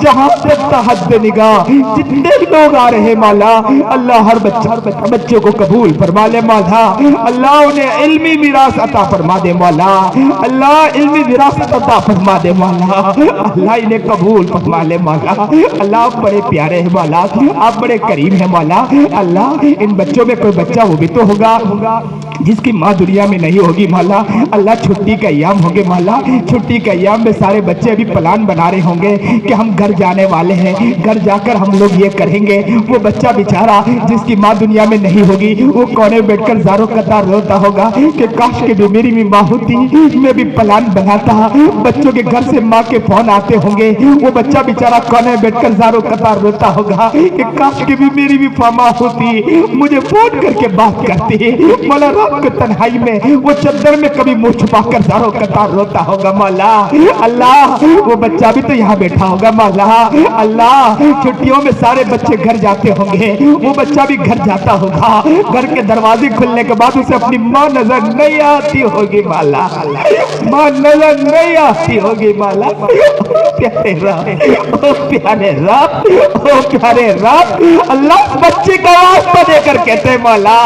جہاں تک حد نگاہ جتنے لوگ لوگ آ رہے مولا، اللہ ہر بچوں کو قبول فرما لے مولا، اللہ انہیں علمی میراث عطا فرما دے مولا، اللہ علمی وراثت عطا فرما دے مولا، اللہ انہیں قبول فرما لے مولا، اللہ آپ بڑے پیارے ہیں مولا، آپ بڑے کریم ہیں مولا، اللہ ان بچوں میں کوئی بچہ وہ بھی تو ہوگا جس کی ماں دنیا میں نہیں ہوگی مولا، اللہ چھٹی کا ایام ہوں گے مولا، چھٹی کا ایام میں سارے بچے ابھی پلان بنا رہے ہوں گے کہ ہم گھر جانے والے ہیں، گھر جا کر ہم لوگ یہ کریں گے، وہ بچہ بیچارہ جس کی ماں دنیا میں نہیں ہوگی وہ کونے بیٹھ کر زاروں قطار روتا ہوگا کہ کاش کہ بھی میری بھی ماں ہوتی، میں بھی پلان بناتا، بچوں کے گھر سے ماں کے فون آتے ہوں گے، وہ بچہ بیچارہ کونے بیٹھ کر زاروں قطار روتا ہوگا کہ کاش کہ بھی میری بھی ماں ہوتی، مجھے فون کر کے بات کرتی، مولا رات کو تنہائی میں وہ چادر میں کبھی منہ چھپا کر زاروں قطار روتا ہوگا مولا، اللہ وہ بچہ بھی تو یہاں بیٹھا ہوگا مولا، اللہ چھٹیوں میں سارے بچے گھر جاتے ہوں گے، وہ بچہ بھی گھر جاتا ہوگا، گھر کے دروازے کھلنے کے بعد اسے اپنی ماں نظر نہیں آتی ہوگی مولا، ماں نظر نہیں آتی ہوگی مولا، پیارے رب، او پیارے رب، او پیارے رب، اللہ اس بچے کا واسطہ دے کر کہتے ہیں مولا،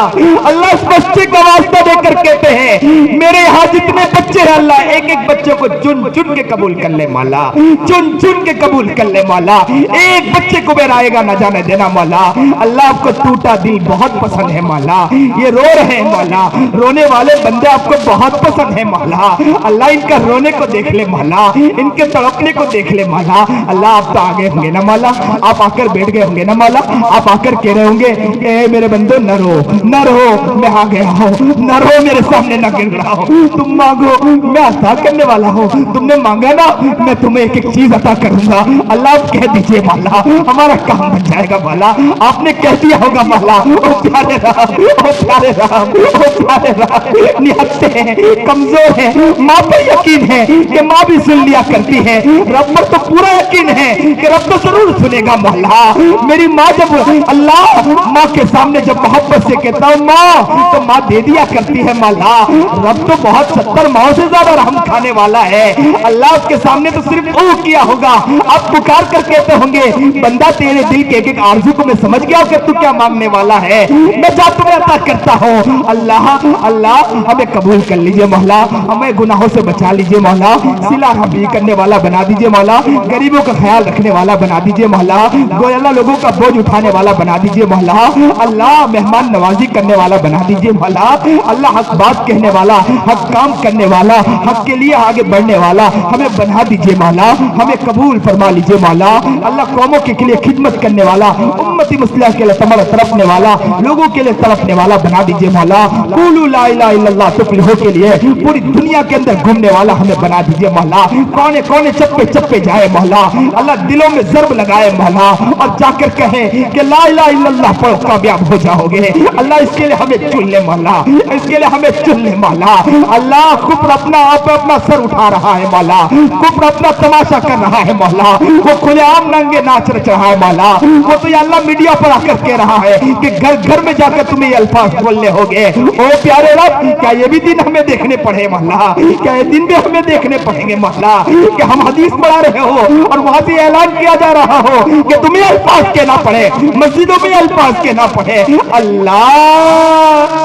اللہ اس بچے کا واسطہ دے کر کہتے ہیں میرے یہاں جتنے بچے ہیں اللہ ایک ایک بچے کو چن چن کے قبول کر لے مولا، چن چن کے قبول کر لے مولا، ایک بچے کو میرائے گا نہ جانے دینا مولا، اللہ آپ کو ٹوٹا دل بہت پسند ہے مولا، یہ رو رہے ہیں مولا، رونے والے بندے آپ کو بہت پسند ہیں مولا، اللہ ان کا رونے کو دیکھ لے مولا، ان کے تڑپنے کو دیکھ لے مولا، اللہ آپ تو آگے ہوں گے نا مولا، آپ آ کر بیٹھ گئے ہوں گے نا مولا، آپ آ کر کہہ رہے ہوں گے اے میرے بندو نہ رو نہ رو، میں آ گیا ہوں، نہ رو میرے سامنے نہ گر رہا ہوں، تم مانگو میں عطا کرنے والا ہوں، تم نے مانگا نا میں تمہیں ایک ایک چیز عطا کروں گا، اللہ آپ کہہ دیجئے مولا ہمارا کام بن جائے گا مولا، آپ نے کہہ دیا ہوگا مولا، او پیارے رام، او پیارے رام، او پیارے رام، نہتے ہیں کمزور ہیں، ماں پر یقین ہے کہ ماں بھی سن لیا کرتی ہے، رب پر تو پورا یقین ہے کہ رب تو ضرور سنے گا مولا، میری ماں جب اللہ ماں کے سامنے جب محبت سے کہتا ہوں ماں تو ماں دے دیا کرتی ہے مولا، رب تو بہت 70 ماں سے زیادہ رحم کھانے والا ہے، اللہ اس کے سامنے تو صرف او کیا ہوگا، آپ پکار کر کہتے ہوں گے بندہ تیرے دل کے ایک ایک آرزو کو میں سمجھ گیا کہ تو کیا مانگنے والا ہے، میں جا تمہیں عطا کرتا ہوں، اللہ اللہ ہمیں قبول کر لیجئے مولا، ہمیں گناہوں سے بچا لیجئے مولا، صلہ رحمی کرنے والا بنا دیجئے مولا، غریبوں کا خیال رکھنے والا بنا دیجئے مولا، گویا اللہ لوگوں کا بوجھ اٹھانے والا بنا دیجئے مولا، اللہ مہمان نوازی کرنے والا بنا دیجئے مولا، اللہ حق بات کہنے والا، حق کام کرنے والا، حق کے لیے آگے بڑھنے والا ہمیں بنا دیجئے مولا، ہمیں قبول فرما لیجئے مولا، اللہ قوموں کے لیے خدمت کرنے والا، امتی مسلح کے لیے تڑپنے والا، لوگوں کے لیے تڑپنے والا بنا دیجئے مولا، قولوا لا الہ الا اللہ تفلحوا کے لیے پوری دنیا کے اندر گھومنے والا ہمیں بنا دیجئے مولا، کونے کونے چپے چپے جائے مولا، اللہ دلوں میں ضرب لگائے مولا اور جا کر کہے کہ لا الہ الا اللہ پڑھو کامیاب ہو جاؤ گے، اللہ اس کے لیے ہمیں چن لے مولا، اس کے لیے ہمیں چن لے مولا، اللہ کفر اپنا سر اٹھا رہا ہے مولا، کفر اپنا تماشا کر رہا ہے مولا، وہ کھلے عام ننگے ناچ رچ رہا ہے مولا، وہ تو یا اللہ میڈیا پر آ کر کہہ رہا ہے کہ گھر گھر میں جا کر تمہیں یہ الفاظ بولنے ہوگے، او پیارے رب کیا یہ بھی دن ہمیں دیکھنے پڑے مولا، کیا یہ دن بھی ہمیں دیکھنے پڑیں گے مولا کہ ہم حدیث پڑھا رہے ہو اور وہاں سے اعلان کیا جا رہا ہو کہ تمہیں الفاظ کہنا پڑے، مسجدوں میں الفاظ کہنا پڑے، اللہ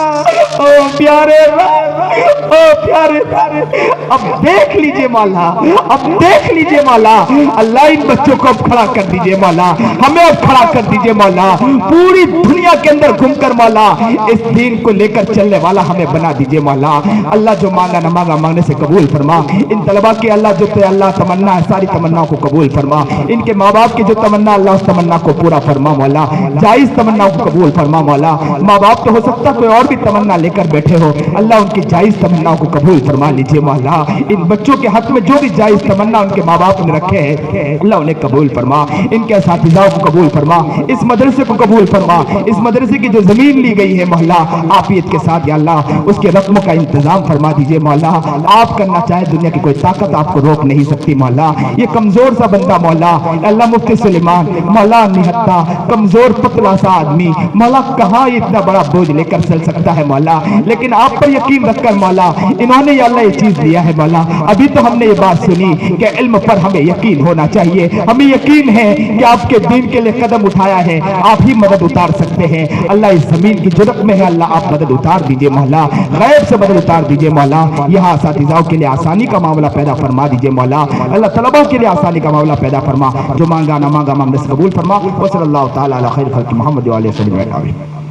او پیارے رب، او پیارے رب، اب دیکھ لیجئے مولا، اب دیکھ لیجئے مولا، اللہ ان بچوں کو اب کھڑا کر دیجئے مولا، ہمیں اب کھڑا کر دیجئے مولا، پوری دنیا کے اندر گھوم کر مولا اس دین کو لے کر چلنے والا ہمیں بنا دیجئے مولا، اللہ جو مانگا نہ مانگا مانگنے سے قبول فرما، ان طلباء کے اللہ جو اللہ تمنا ہے ساری تمناؤں کو قبول فرما، ان کے ماں باپ کی جو تمنا اللہ اس تمنا کو پورا فرما مولا، جائز تمنا کو قبول فرما مولا، ماں باپ تو ہو سکتا کوئی اور بھی تمنا لے کر بیٹھے ہو، اللہ ان کی جائز تمنا کو قبول فرما لیجئے مولا، ان بچوں کے حق میں جو بھی جائز تمنا ان کے ماں باپ نے رکھے ہیں اللہ انہیں قبول فرما، ان کے اساتذہ کو قبول فرما، اس مدرسے کو قبول فرما، اس مدرسے کی جو زمین لی گئی ہے مولا عافیت کے ساتھ یا اللہ اس کے رقم کا انتظام فرما دیجئے مولا، آپ کرنا چاہے دنیا کی کوئی طاقت آپ کو روک نہیں سکتی مولا، یہ کمزور سا بندہ مولا، اللہ مفتی سلیمان مولا نہتا کمزور پتلا سا آدمی مولا، کہاں اتنا بڑا بوجھ لے کر چل سکتا ہے مولا، لیکن آپ پر یقین رکھ کر مولا انہوں نے یا اللہ یہ چیز دیا ہے مولا۔ ابھی تو ہم نے یہ بات سنی کہ علم پر ہمیں یقین ہونا چاہیے، ہمیں یقین ہے کہ آپ کے دین کے لیے قدم اٹھایا ہے، آپ ہی مدد اتار سکتے ہیں اللہ، اس زمین کی جرت میں ہے اللہ، آپ مدد اتار دیجئے مولا، غیب سے مدد اتار دیجئے مولا، یہاں اساتذاؤں کے لیے آسانی کا معاملہ پیدا فرما دیجئے مولا، اللہ طلباء کے لیے آسانی کا معاملہ پیدا فرما، جو مانگا نہ مانگا مانگنے سے قبول فرما، وصلی اللہ تعالی علی خیر خلق محمد و علیہ وسلم۔